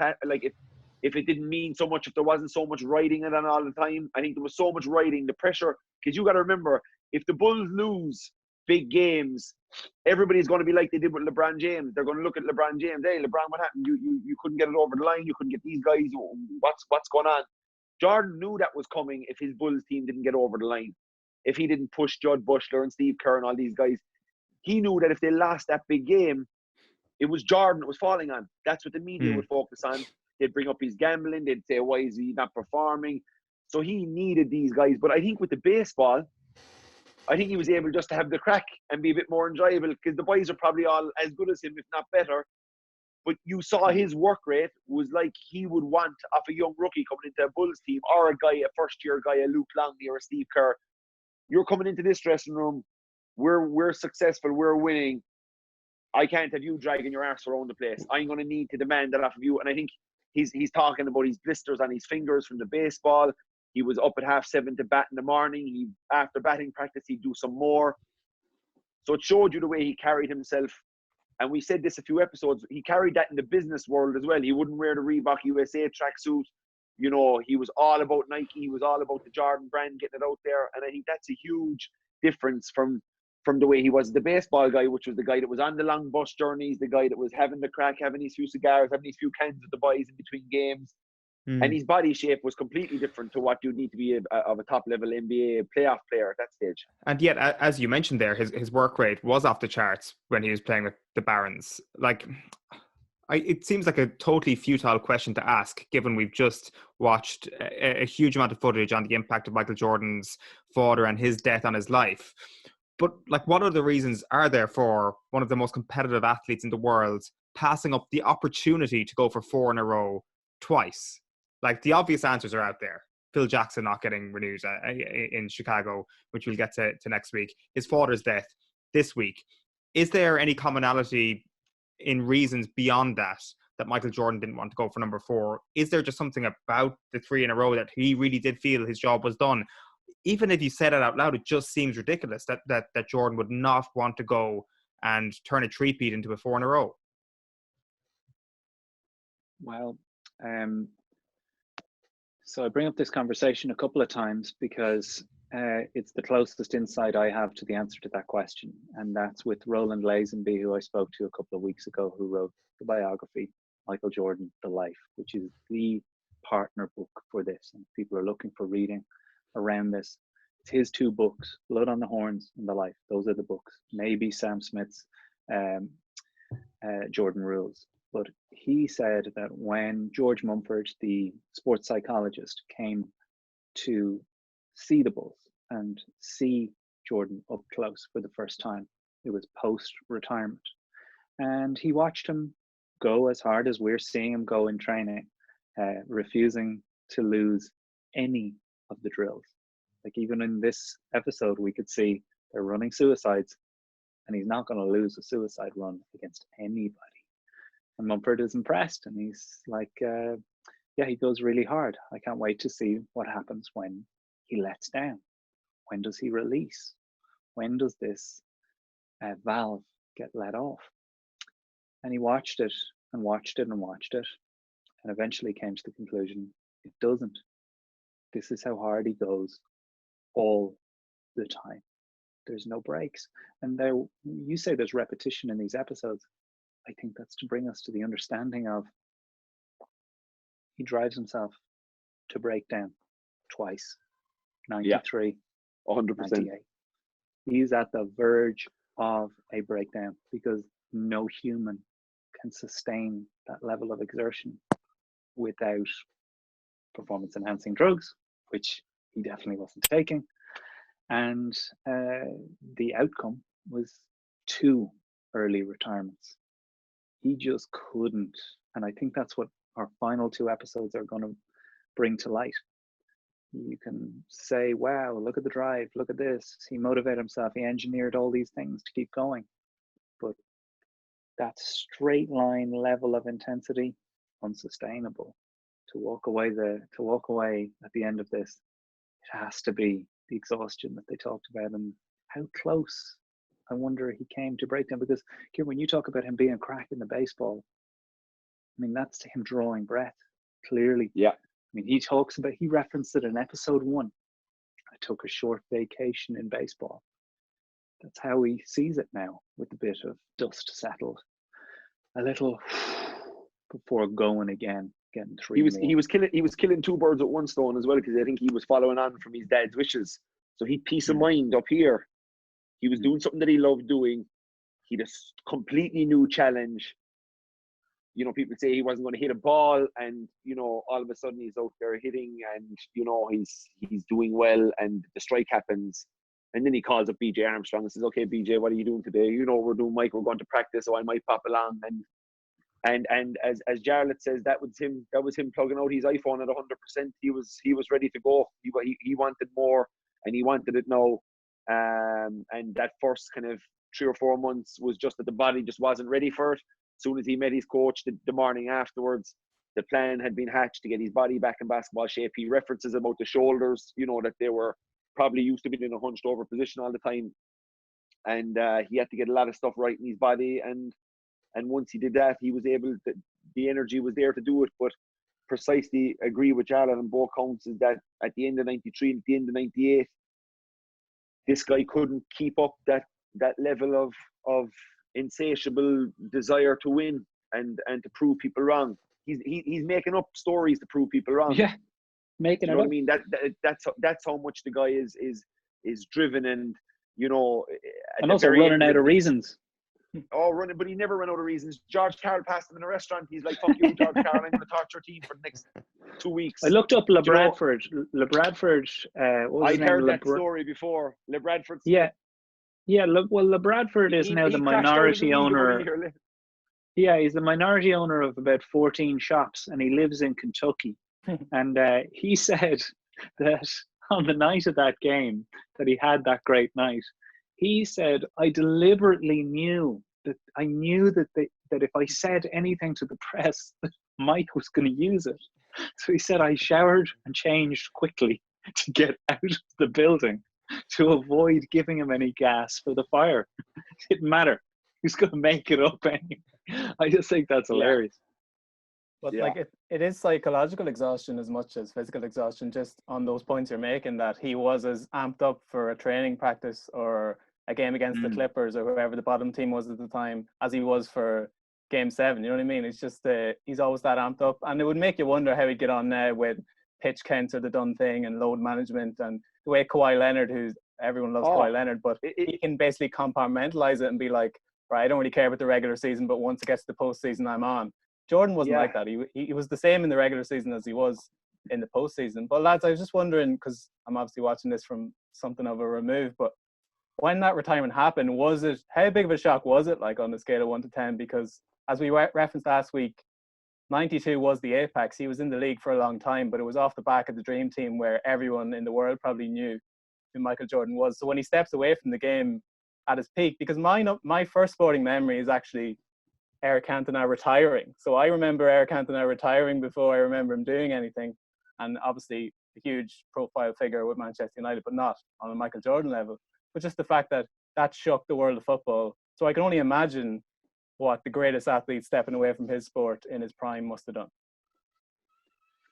if it didn't mean so much, if there wasn't so much riding it on all the time. I think there was so much riding, the pressure, because you got to remember, if the Bulls lose big games, everybody's going to be like they did with LeBron James. They're going to look at LeBron James. Hey, LeBron, what happened? You couldn't get it over the line. You couldn't get these guys. What's going on? Jordan knew that was coming if his Bulls team didn't get over the line. If he didn't push Judd Bushler and Steve Kerr and all these guys, he knew that if they lost that big game, it was Jordan that was falling on. That's what the media would focus on. They'd bring up his gambling. They'd say, why is he not performing? So he needed these guys. But I think with the baseball, I think he was able just to have the crack and be a bit more enjoyable, because the boys are probably all as good as him, if not better. But you saw his work rate was like he would want off a young rookie coming into a Bulls team, or a first-year guy, a Luke Longley or a Steve Kerr. You're coming into this dressing room, we're successful, we're winning. I can't have you dragging your arse around the place. I'm going to need to demand that off of you. And I think he's talking about his blisters on his fingers from the baseball. He was up at 7:30 to bat in the morning. After batting practice, he'd do some more. So it showed you the way he carried himself. And we said this a few episodes. He carried that in the business world as well. He wouldn't wear the Reebok USA tracksuit. You know, he was all about Nike. He was all about the Jordan brand, getting it out there. And I think that's a huge difference from the way he was the baseball guy, which was the guy that was on the long bus journeys, the guy that was having the crack, having these few cigars, having these few cans with the boys in between games. And his body shape was completely different to what you'd need to be of a top-level NBA playoff player at that stage.
And yet, as you mentioned there, his work rate was off the charts when he was playing with the Barons. Like, it seems like a totally futile question to ask, given we've just watched a huge amount of footage on the impact of Michael Jordan's father and his death on his life. But, like, what other reasons are there for one of the most competitive athletes in the world passing up the opportunity to go for 4 in a row twice? Like, the obvious answers are out there. Phil Jackson not getting renewed in Chicago, which we'll get to next week. His father's death this week. Is there any commonality in reasons beyond that Michael Jordan didn't want to go for number 4? Is there just something about the 3 in a row that he really did feel his job was done? Even if you said it out loud, it just seems ridiculous that Jordan would not want to go and turn a three-peat into a 4 in a row.
Well, so I bring up this conversation a couple of times because it's the closest insight I have to the answer to that question. And that's with Roland Lazenby, who I spoke to a couple of weeks ago, who wrote the biography, Michael Jordan, The Life, which is the partner book for this. And people are looking for reading around this. It's his 2 books, Blood on the Horns and The Life. Those are the books. Maybe Sam Smith's Jordan Rules. But he said that when George Mumford, the sports psychologist, came to see the Bulls and see Jordan up close for the first time, it was post-retirement. And he watched him go as hard as we're seeing him go in training, refusing to lose any of the drills. Like, even in this episode, we could see they're running suicides, and he's not going to lose a suicide run against anybody. And Mumford is impressed, and he's like, yeah, he goes really hard. I can't wait to see what happens when he lets down. When does he release? When does this valve get let off? And he watched it and watched it and watched it, and eventually came to the conclusion, it doesn't. This is how hard he goes all the time. There's no breaks. And there, you say there's repetition in these episodes. I think that's to bring us to the understanding of he drives himself to break down twice. 93,
100%.
98. He's at the verge of a breakdown because no human can sustain that level of exertion without performance enhancing drugs, which he definitely wasn't taking. And the outcome was 2 early retirements. He just couldn't. And I think that's what our final 2 episodes are going to bring to light. You can say, wow, look at the drive, look at this. He motivated himself. He engineered all these things to keep going. But that straight line level of intensity, unsustainable. To walk away at the end of this, it has to be the exhaustion that they talked about, and how close I wonder he came to breakdown. Because Kieran, when you talk about him being cracked in the baseball, I mean, that's him drawing breath, clearly.
Yeah.
I mean, he referenced it in episode 1. I took a short vacation in baseball. That's how he sees it now, with a bit of dust settled. A little before going again, getting 3 more.
He was killing 2 birds with 1 stone as well, because I think he was following on from his dad's wishes. So he had peace of mind up here. He was doing something that he loved doing. He had a completely new challenge. You know, people say he wasn't going to hit a ball, and, you know, all of a sudden he's out there hitting, and, you know, he's doing well, and the strike happens. And then he calls up BJ Armstrong and says, okay, BJ, what are you doing today? You know, we're doing Mike, we're going to practice, so I might pop along. And as Jarlath says, that was him plugging out his iPhone at 100%. He was ready to go. He wanted more, and he wanted it now. And that first kind of 3 or 4 months was just that the body just wasn't ready for it. As soon as he met his coach the morning afterwards, the plan had been hatched to get his body back in basketball shape. He references about the shoulders, you know, that they were probably used to being in a hunched over position all the time. And he had to get a lot of stuff right in his body. And once he did that, he was able to, the energy was there to do it. But precisely agree with Jarlath on both counts, is that at the end of 93 and at the end of 98, this guy couldn't keep up that level of insatiable desire to win and to prove people wrong. He's making up stories to prove people wrong.
Yeah, making
you
it
know
up.
what I mean? That's how much the guy is driven, and you know,
and also running out of reasons.
Oh, running, but he never ran out of reasons. George Carroll passed him in a restaurant. He's like, "Fuck you, George Carroll. I'm going to talk to your team for the next 2 weeks."
I looked up LeBradford. LeBradford. What was his name?
I've heard that story before. LeBradford.
Yeah. LeBradford is now the minority owner. Yeah, he's the minority owner of about 14 shops, and he lives in Kentucky. And he said that on the night of that game, that he had that great night, he said, I deliberately knew that if I said anything to the press, Mike was going to use it. So he said, I showered and changed quickly to get out of the building to avoid giving him any gas for the fire. It didn't matter. He was going to make it up anyway. I just think that's hilarious.
But like it is psychological exhaustion as much as physical exhaustion, just on those points you're making, that he was as amped up for a training practice or a game against the Clippers or whoever the bottom team was at the time as he was for Game 7. You know what I mean? It's just he's always that amped up, and it would make you wonder how he'd get on now with pitch counts or the done thing and load management, and the way Kawhi Leonard, who's everyone loves Kawhi Leonard, but he can basically compartmentalize it and be like, right, I don't really care about the regular season, but once it gets to the postseason, I'm on. Jordan wasn't like that. He was the same in the regular season as he was in the postseason. But lads, I was just wondering, because I'm obviously watching this from something of a remove, but when that retirement happened, how big of a shock was it, like on the scale of 1 to 10? Because as we referenced last week, 92 was the apex. He was in the league for a long time, but it was off the back of the dream team where everyone in the world probably knew who Michael Jordan was. So when he steps away from the game at his peak, because my first sporting memory is actually Eric Cantona retiring. So I remember Eric Cantona retiring before I remember him doing anything. And obviously a huge profile figure with Manchester United, but not on a Michael Jordan level. But just the fact that shook the world of football. So I can only imagine what the greatest athlete stepping away from his sport in his prime must have done.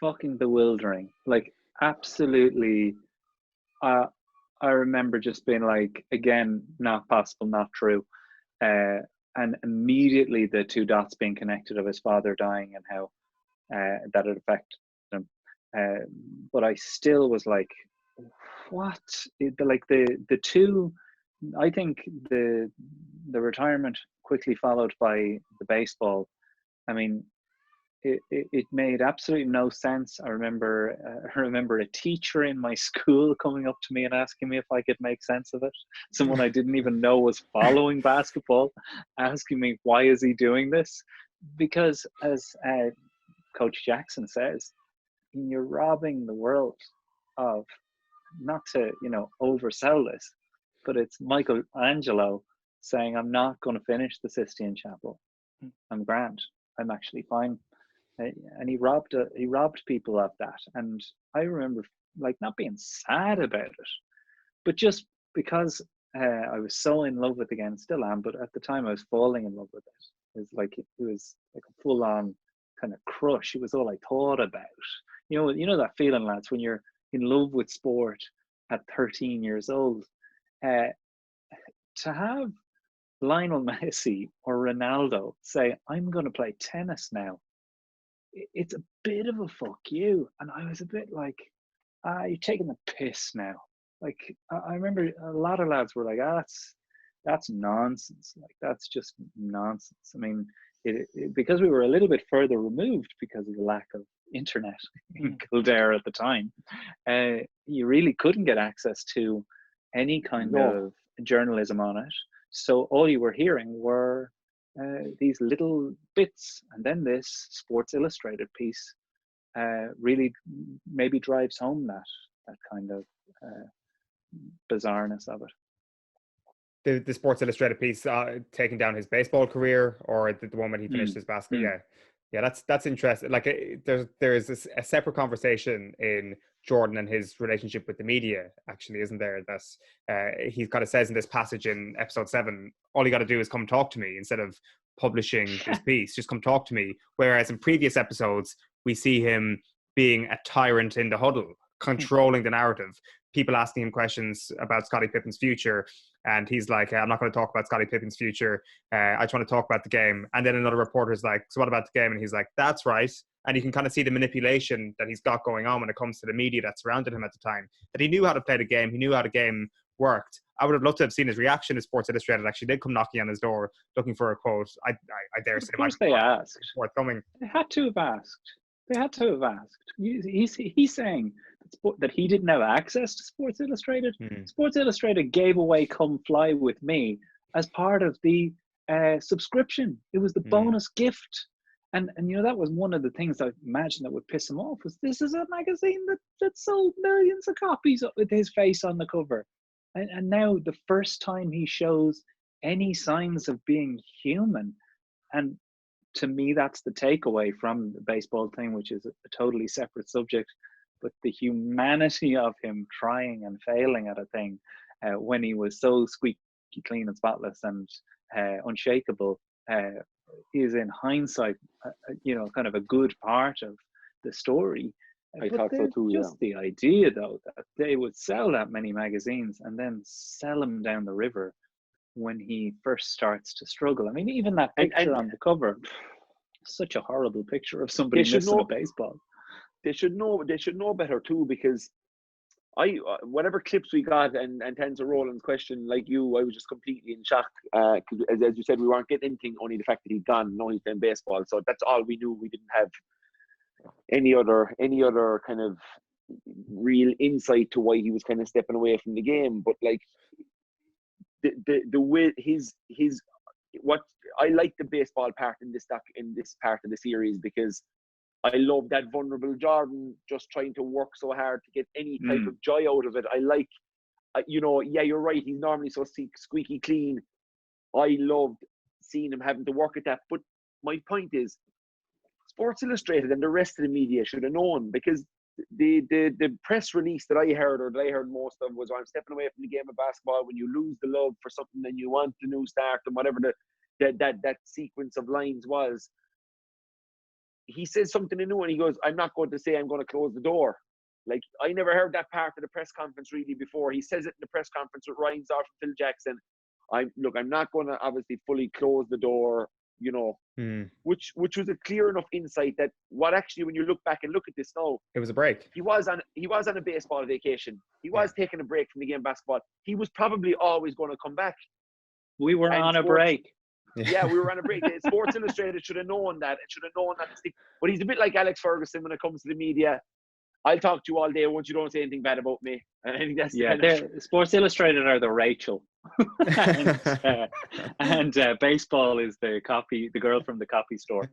Fucking bewildering. Like, absolutely. I remember just being like, again, not possible, not true. And immediately the two dots being connected of his father dying and how that had affected him. But I still was like, what? The two, I think the retirement quickly followed by the baseball. I mean, it made absolutely no sense. I remember a teacher in my school coming up to me and asking me if I could make sense of it. Someone I didn't even know was following basketball, asking me, why is he doing this? Because as Coach Jackson says, you're robbing the world of, not to, oversell this, but it's Michelangelo saying, I'm not going to finish the Sistine Chapel. I'm grand. I'm actually fine. And he robbed people of that. And I remember not being sad about it, but just because I was so in love with the game, still am, but at the time I was falling in love with it. It was like a full on kind of crush. It was all I thought about. You know that feeling, lads, when you're in love with sport at 13 years old. To have Lionel Messi or Ronaldo say, I'm going to play tennis now, it's a bit of a fuck you. And I was a bit like, you're taking the piss now. Like, I remember a lot of lads were like, that's nonsense. Like, that's just nonsense. I mean, because we were a little bit further removed because of the lack of internet in Kildare at the time, you really couldn't get access to any kind of journalism on it. So all you were hearing were these little bits, and then this Sports Illustrated piece really maybe drives home that kind of bizarreness of it.
The Sports Illustrated piece taking down his baseball career, or the one when he finished his basketball. Yeah, that's interesting. Like there's a separate conversation in Jordan and his relationship with the media, actually, isn't there? That he kind of says in this passage in episode 7, all you got to do is come talk to me instead of publishing this piece. Just come talk to me. Whereas in previous episodes, we see him being a tyrant in the huddle, controlling the narrative. People asking him questions about Scottie Pippen's future, and he's like, I'm not going to talk about Scottie Pippen's future. I just want to talk about the game. And then another reporter's like, so what about the game? And he's like, that's right. And you can kind of see the manipulation that he's got going on when it comes to the media that surrounded him at the time. That he knew how to play the game. He knew how the game worked. I would have loved to have seen his reaction as Sports Illustrated actually did come knocking on his door looking for a quote. I dare say.
Of course they asked.
Forthcoming.
They had to have asked. They had to have asked. He's saying that he didn't have access to Sports Illustrated. Sports Illustrated gave away Come Fly With Me as part of the subscription. It was the bonus gift. And that was one of the things I imagine that would piss him off, was this is a magazine that sold millions of copies with his face on the cover. And now the first time he shows any signs of being human. And to me, that's the takeaway from the baseball thing, which is a totally separate subject. But the humanity of him trying and failing at a thing when he was so squeaky clean and spotless and unshakable is, in hindsight, kind of a good part of the story.
I thought so too,
just the idea, though, that they would sell that many magazines and then sell them down the river when he first starts to struggle. I mean, even that picture on the cover, such a horrible picture of somebody missing a baseball.
They should know better too, because whatever clips we got and to answer Roland's question, like you, I was just completely in shock. Because as you said, we weren't getting anything, only the fact that he'd gone. No, he's playing baseball, so that's all we knew. We didn't have any other kind of real insight to why he was kind of stepping away from the game. But like the way his what I like the baseball part in this part of the series, because I love that vulnerable Jordan just trying to work so hard to get any type of joy out of it. I like, you're right. He's normally so squeaky clean. I loved seeing him having to work at that. But my point is, Sports Illustrated and the rest of the media should have known, because the press release that I heard, or that I heard most of, was, I'm stepping away from the game of basketball when you lose the love for something and you want the new start, and whatever that sequence of lines was. He says something new and he goes, I'm not going to say I'm going to close the door. Like, I never heard that part of the press conference really before. He says it in the press conference with Ryan Sort and Phil Jackson. I'm not going to obviously fully close the door, which was a clear enough insight that what actually, when you look back and look at this now,
it was a break.
He was on a baseball vacation. He was taking a break from the game of basketball. He was probably always going to come back.
We were on a break.
Yeah, we were on a break. Sports Illustrated should have known that. It should have known that. But he's a bit like Alex Ferguson when it comes to the media. I'll talk to you all day once you don't say anything bad about me. And I think that's
Sports Illustrated are the Rachel, and baseball is the girl from the copy store.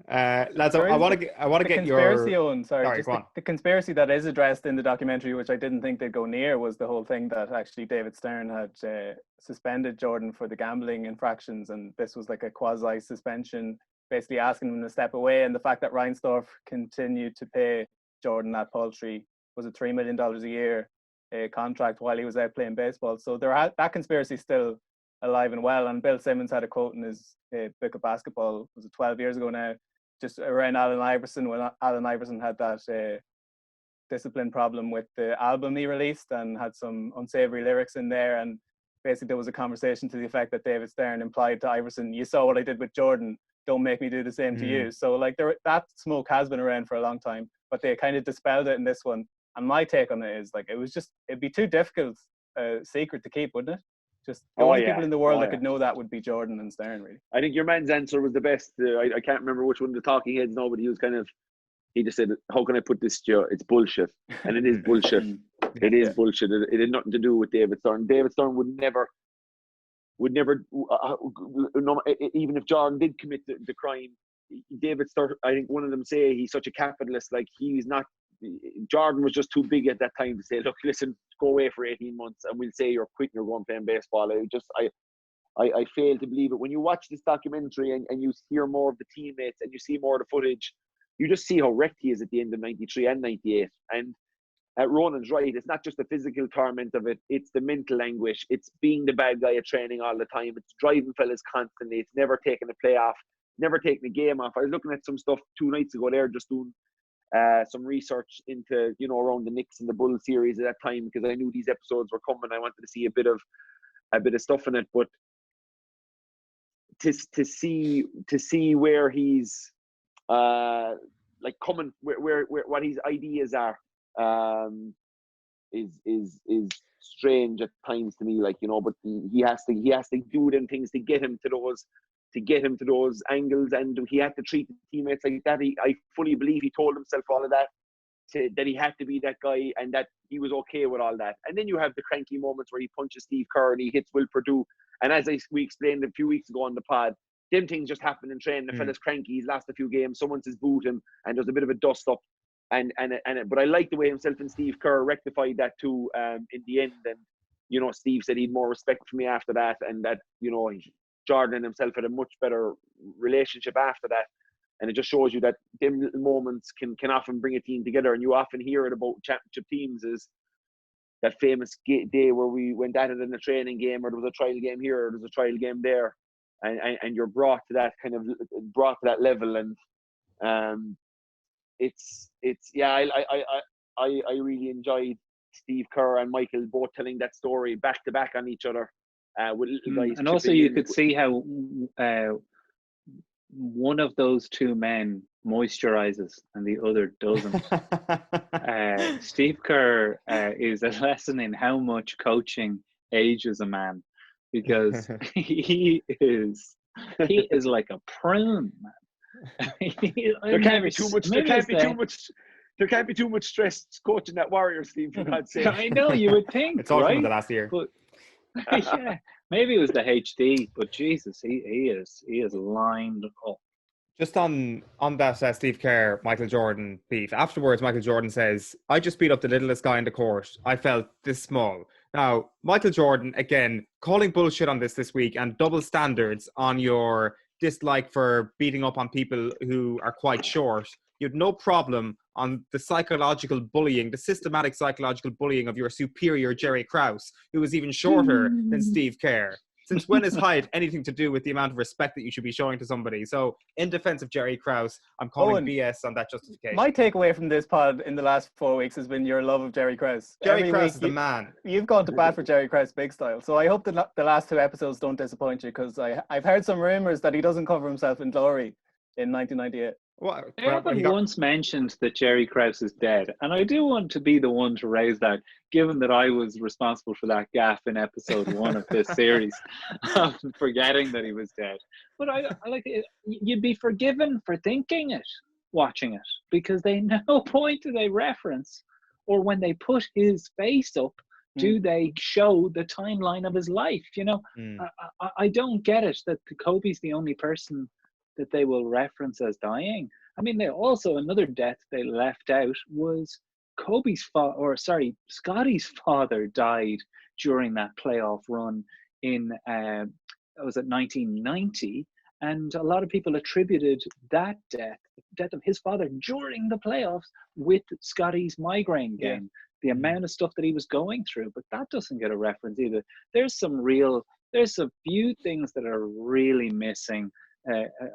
Lads, I want to get
conspiracy
your.
Owen, sorry, the conspiracy that is addressed in the documentary, which I didn't think they'd go near, was the whole thing that actually David Stern had suspended Jordan for the gambling infractions, and this was like a quasi suspension, basically asking him to step away. And the fact that Reinsdorf continued to pay Jordan that paltry, was it $3 million a year contract while he was out playing baseball. So that conspiracy still alive and well. And Bill Simmons had a quote in his book of basketball, was it 12 years ago now, just around Allen Iverson, when Allen Iverson had that discipline problem with the album he released and had some unsavory lyrics in there. And basically there was a conversation to the effect that David Stern implied to Iverson, you saw what I did with Jordan, don't make me do the same to you. So like that smoke has been around for a long time, but they kind of dispelled it in this one. And my take on it is, like, it'd be too difficult secret to keep, wouldn't it? Just the only people in the world that could know that would be Jordan and Stern, really.
I think your man's answer was the best. I can't remember which one of the talking heads know, but he just said, how can I put this to you? It's bullshit. And it is bullshit. It is bullshit. It had nothing to do with David Stern. David Stern would never, no, even if Jordan did commit the crime, David Stern, I think one of them say he's such a capitalist, like he's not, Jordan was just too big at that time to say, look, listen, go away for 18 months and we'll say you're quitting, you're going playing baseball. I fail to believe it. When you watch this documentary and you hear more of the teammates and you see more of the footage, you just see how wrecked he is at the end of 93 and 98. And Ronan's right. It's not just the physical torment of it. It's the mental anguish. It's being the bad guy at training all the time. It's driving fellas constantly. It's never taking a play off, never taking a game off. I was looking at some stuff 2 nights ago there, just doing some research into, around the Knicks and the Bulls series at that time, because I knew these episodes were coming. I wanted to see a bit of stuff in it, but to see where he's like coming, where what his ideas are, is strange at times to me, like, but he has to do them things to get him to those angles, and he had to treat the teammates like that. I fully believe he told himself all of that, that he had to be that guy and that he was okay with all that. And then you have the cranky moments where he punches Steve Kerr and he hits Will Perdue, and as we explained a few weeks ago on the pod, them things just happen in training. The fella's cranky, he's lost a few games, someone says boot him, and there's a bit of a dust up. But I like the way himself and Steve Kerr rectified that too, in the end. And Steve said he'd more respect for me after that, and that Jordan and himself had a much better relationship after that. And it just shows you that them little moments can often bring a team together. And you often hear it about championship teams, is that famous day where we went at it in a training game, or there was a trial game here, or there was a trial game there, and you're brought to that level. And it's I really enjoyed Steve Kerr and Michael both telling that story back to back on each other, with little guys.
And also you could see how one of those two men moisturizes and the other doesn't. Steve Kerr is a lesson in how much coaching ages a man, because he is like a prune, man.
There can't be too much stress coaching that Warriors team, for God's sake.
I know, you would think.
It's all
right?
from the last year.
But, yeah, maybe it was the HD, but Jesus, he is lined up.
Just on that Steve Kerr, Michael Jordan beef. Afterwards, Michael Jordan says, "I just beat up the littlest guy in the court. I felt this small." Now, Michael Jordan, again, calling bullshit on this week, and double standards on your dislike for beating up on people who are quite short. You had no problem on the psychological bullying, the systematic psychological bullying of your superior Jerry Krause, who was even shorter than Steve Kerr. Since when is height anything to do with the amount of respect that you should be showing to somebody? So, in defense of Jerry Krause, I'm calling BS on that justification.
My takeaway from this pod in the last 4 weeks has been your love of Jerry Krause.
Jerry Krause is the man.
You've gone to bat for Jerry Krause big style. So I hope the last 2 episodes don't disappoint you, because I've heard some rumours that he doesn't cover himself in glory in 1998.
Everyone once mentioned that Jerry Krause is dead, and I do want to be the one to raise that, given that I was responsible for that gaffe in episode 1 of this series, forgetting that he was dead. But I like it. You'd be forgiven for thinking it, watching it, because no point do they reference, or when they put his face up, do they show the timeline of his life? I don't get it that Kobe's the only person that they will reference as dying. I mean, another death they left out was Scotty's father died during that playoff run in, was it 1990? And a lot of people attributed that death of his father during the playoffs, with Scotty's migraine game, the amount of stuff that he was going through. But that doesn't get a reference either. There's a few things that are really missing.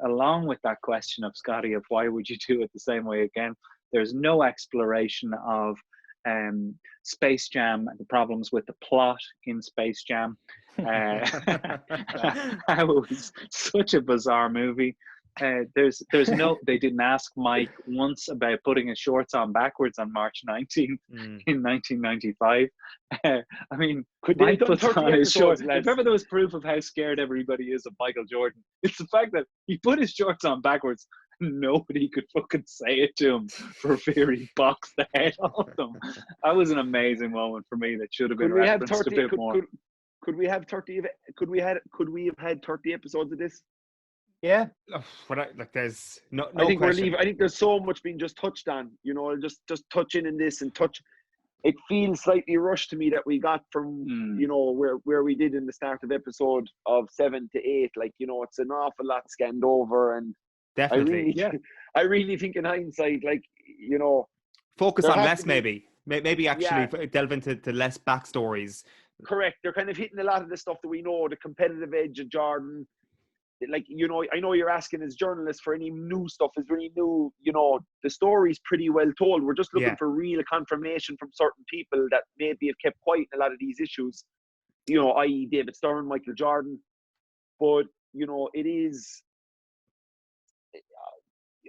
Along with that question of Scotty of why would you do it the same way again, there's no exploration of Space Jam and the problems with the plot in Space Jam. How it was such a bizarre movie. They didn't ask Mike once about putting his shorts on backwards on March 19th in 1995. I mean, Mike puts on his shorts. If ever there was proof of how scared everybody is of Michael Jordan, it's the fact that he put his shorts on backwards nobody could fucking say it to him for fear he boxed the head off them. That was an amazing moment for me that should have been
Could we have
referenced
30?
a bit more.
Could we have 30? Could we have had 30 episodes of this?
Yeah.
Like there's no
I think
question.
I think there's so much being just touched on. You know, just touching in this and touch. It feels slightly rushed to me that we got from you know where we did in the start of episode of 7 to 8. Like, you know, it's an awful lot scanned over, and
Definitely.
I really think in hindsight, like, you know,
Focus
there
on
has
less,
to be-
maybe actually delve into less backstories.
correct. They're kind of hitting a lot of the stuff that we know, the competitive edge of Jordan. Like, you know, I know you're asking as journalists for any new stuff. Is there any new, you know, the story's pretty well told. We're just looking for real confirmation from certain people that maybe have kept quiet in a lot of these issues, you know, i.e. David Stern, Michael Jordan. But, you know, it is,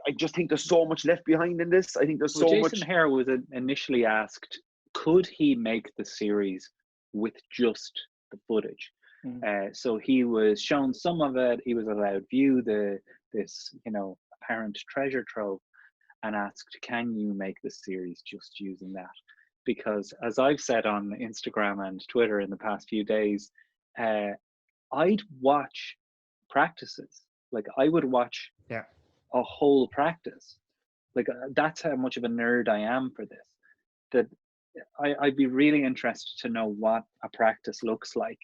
I just think there's so much left behind in this. I think there's so much.
Jason Hare was initially asked, could he make the series with just the footage? So he was shown some of it. He was allowed view this, you know, apparent treasure trove, and asked, "Can you make the series just using that?" Because, as I've said on Instagram and Twitter in the past few days, I'd watch practices. Like, I would watch a whole practice. Like, that's how much of a nerd I am for this. That I'd be really interested to know what a practice looks like,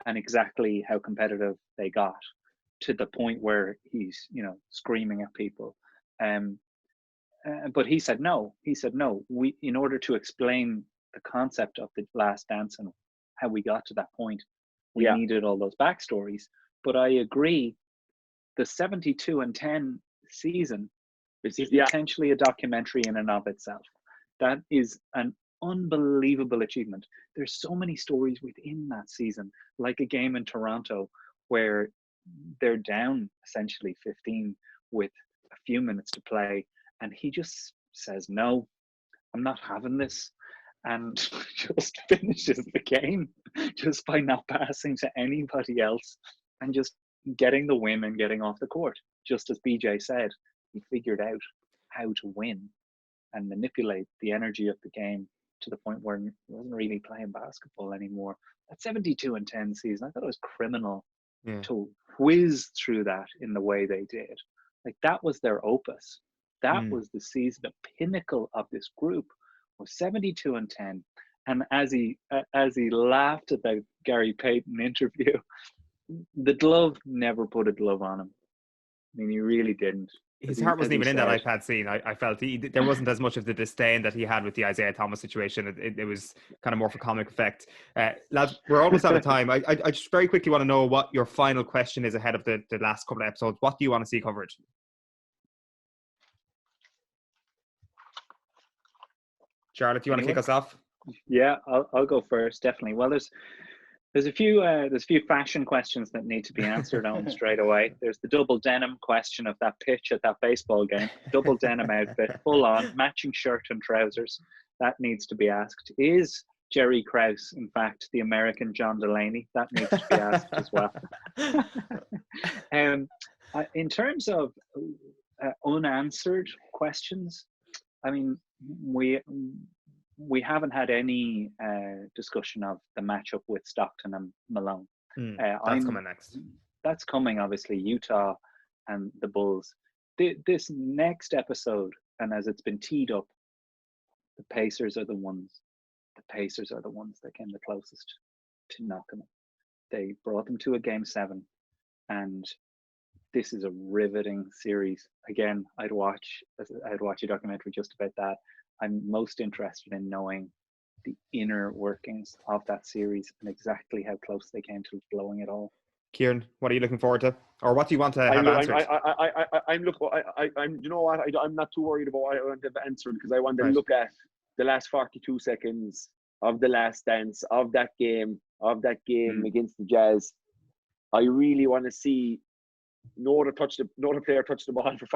and exactly how competitive they got, to the point where he's, you know, screaming at people. But he said no. He said no. We, in order to explain the concept of the Last Dance and how we got to that point, we needed all those backstories. But I agree, the 72 and 10 season is potentially a documentary in and of itself. That is an unbelievable achievement. There's so many stories within that season, like a game in Toronto where they're down essentially 15 with a few minutes to play, and he just says, "No, I'm not having this," and just finishes the game just by not passing to anybody else and just getting the win and getting off the court. Just as BJ said, he figured out how to win and manipulate the energy of the game to the point where he wasn't really playing basketball anymore. That 72 and 10 season, I thought it was criminal to whiz through that in the way they did. Like, that was their opus. That was the season, the pinnacle of this group was 72 and 10. And as he laughed at that Gary Payton interview, the glove never put a glove on him. I mean, he really didn't.
His heart wasn't even in that iPad scene. I felt there wasn't as much of the disdain that he had with the Isaiah Thomas situation. It was kind of more for comic effect. Lads, we're almost out of time. I just very quickly want to know what your final question is ahead of the last couple of episodes. What do you want to see covered? Jarlath, do you want to kick us off?
Yeah, I'll go first, definitely. Well, there's a few fashion questions that need to be answered on straight away. There's the double denim question of that pitch at that baseball game. Double denim outfit, full on, matching shirt and trousers. That needs to be asked. Is Jerry Krause, in fact, the American John Delaney? That needs to be asked as well. In terms of unanswered questions, I mean, we haven't had any discussion of the matchup with Stockton and Malone.
That's coming next.
That's coming, obviously, Utah and the Bulls. This next episode, and as it's been teed up, the Pacers are the ones that came the closest to knocking them. They brought them to a Game 7, and this is a riveting series. Again, I'd watch a documentary just about that. I'm most interested in knowing the inner workings of that series and exactly how close they came to blowing it all.
Kieran, what are you looking forward to, or what do you want to have answered?
You know what? I'm not too worried about what I want to have answered, because I want to look at the last 42 seconds of the Last Dance, of that game against the Jazz. I really want to see the Bulls player touched the ball for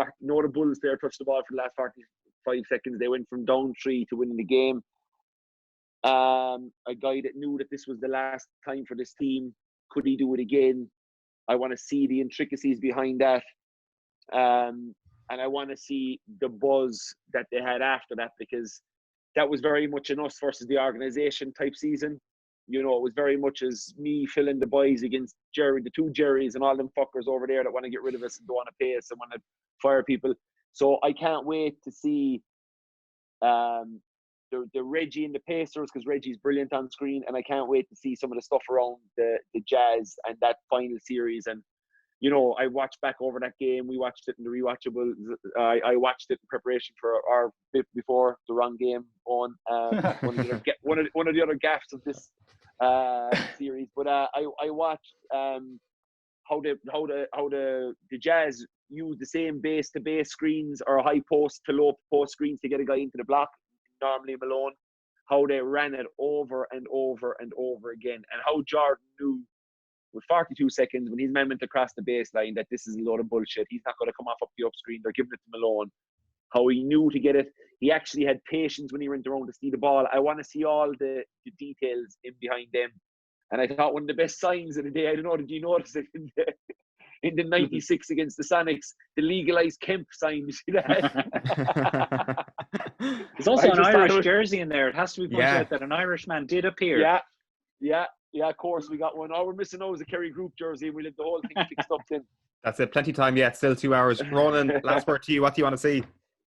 the last 45 seconds. They went from down 3 to winning the game. A guy that knew that this was the last time for this team. Could he do it again? I want to see the intricacies behind that. and I want to see the buzz that they had after that, because that was very much an us versus the organisation type season. You know, it was very much as me filling the boys against Jerry, the two Jerrys and all them fuckers over there that want to get rid of us and don't want to pay us and want to fire people. So I can't wait to see the Reggie and the Pacers, because Reggie's brilliant on screen, and I can't wait to see some of the stuff around the Jazz and that final series. And you know, I watched back over that game. We watched it in the rewatchable. I watched it in preparation for our bit before the wrong game on one of the other gaffes of this series. But I watched how the Jazz use the same base to base screens or high post to low post screens to get a guy into the block, normally Malone. How they ran it over and over and over again, and how Jordan knew with 42 seconds when his man went across the baseline that this is a load of bullshit. He's not going to come off up the up screen. They're giving it to Malone. How he knew to get it. He actually had patience when he went around to see the ball. I want to see all the details in behind them. And I thought one of the best signs of the day, I don't know, did you notice it in the 96 against the Sonics, the legalized Kemp sign? You see that?
There's also an Irish jersey in there. It has to be pointed out that an Irishman did appear.
Yeah, of course, we got one. All we're missing now is a Kerry group jersey, and we'll have the whole thing fixed up then.
That's it. Plenty of time yet. Still 2 hours. Ronan, last word to you. What do you want to see?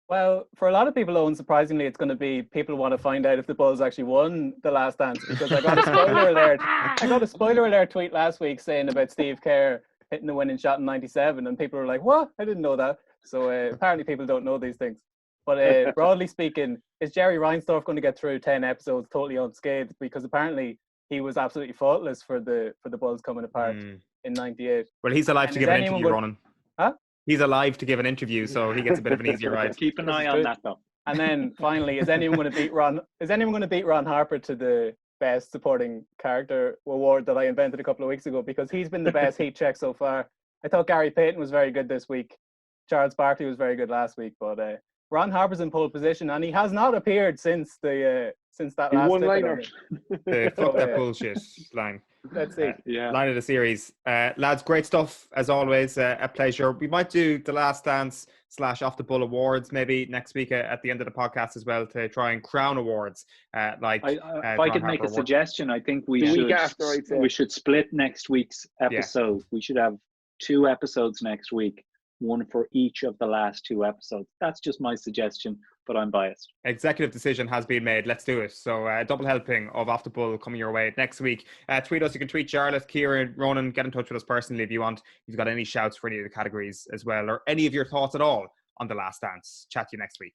Well, for a lot of people, unsurprisingly, it's going to be people want to find out if the Bulls actually won the Last Dance, because I got a spoiler alert. I got a spoiler alert tweet last week saying about Steve Kerr hitting the winning shot in '97, and people were like, "What? I didn't know that." So apparently, people don't know these things. But broadly speaking, is Jerry Reinsdorf going to get through 10 episodes totally unscathed? Because apparently he was absolutely faultless for the Bulls coming apart in '98.
Well, he's alive to give an interview, Ronan.
Huh?
He's alive to give an interview, so he gets a bit of an easier ride.
Keep an eye on that, though.
And then finally, is anyone going to beat Ron Harper to the best supporting character award that I invented a couple of weeks ago? Because he's been the best heat check so far. I thought Gary Payton was very good this week. Charles Barkley was very good last week, but Ron Harper's in pole position, and he has not appeared since that last
one-liner.
The fuck that bullshit line.
Let's see.
Line of the series. Lads, great stuff as always. A pleasure. We might do the Last Dance / Off the Bull Awards maybe next week at the end of the podcast as well, to try and crown awards.
If I could make a suggestion, I think we should split next week's episode. We should have 2 episodes next week, one for each of the last 2 episodes. That's just my suggestion, but I'm biased. Executive decision has been made. Let's do it. So a double helping of Off the Bull coming your way next week. Tweet us. You can tweet Jarlath, Kieran, Ronan. Get in touch with us personally if you want. If you've got any shouts for any of the categories as well, or any of your thoughts at all on The Last Dance. Chat to you next week.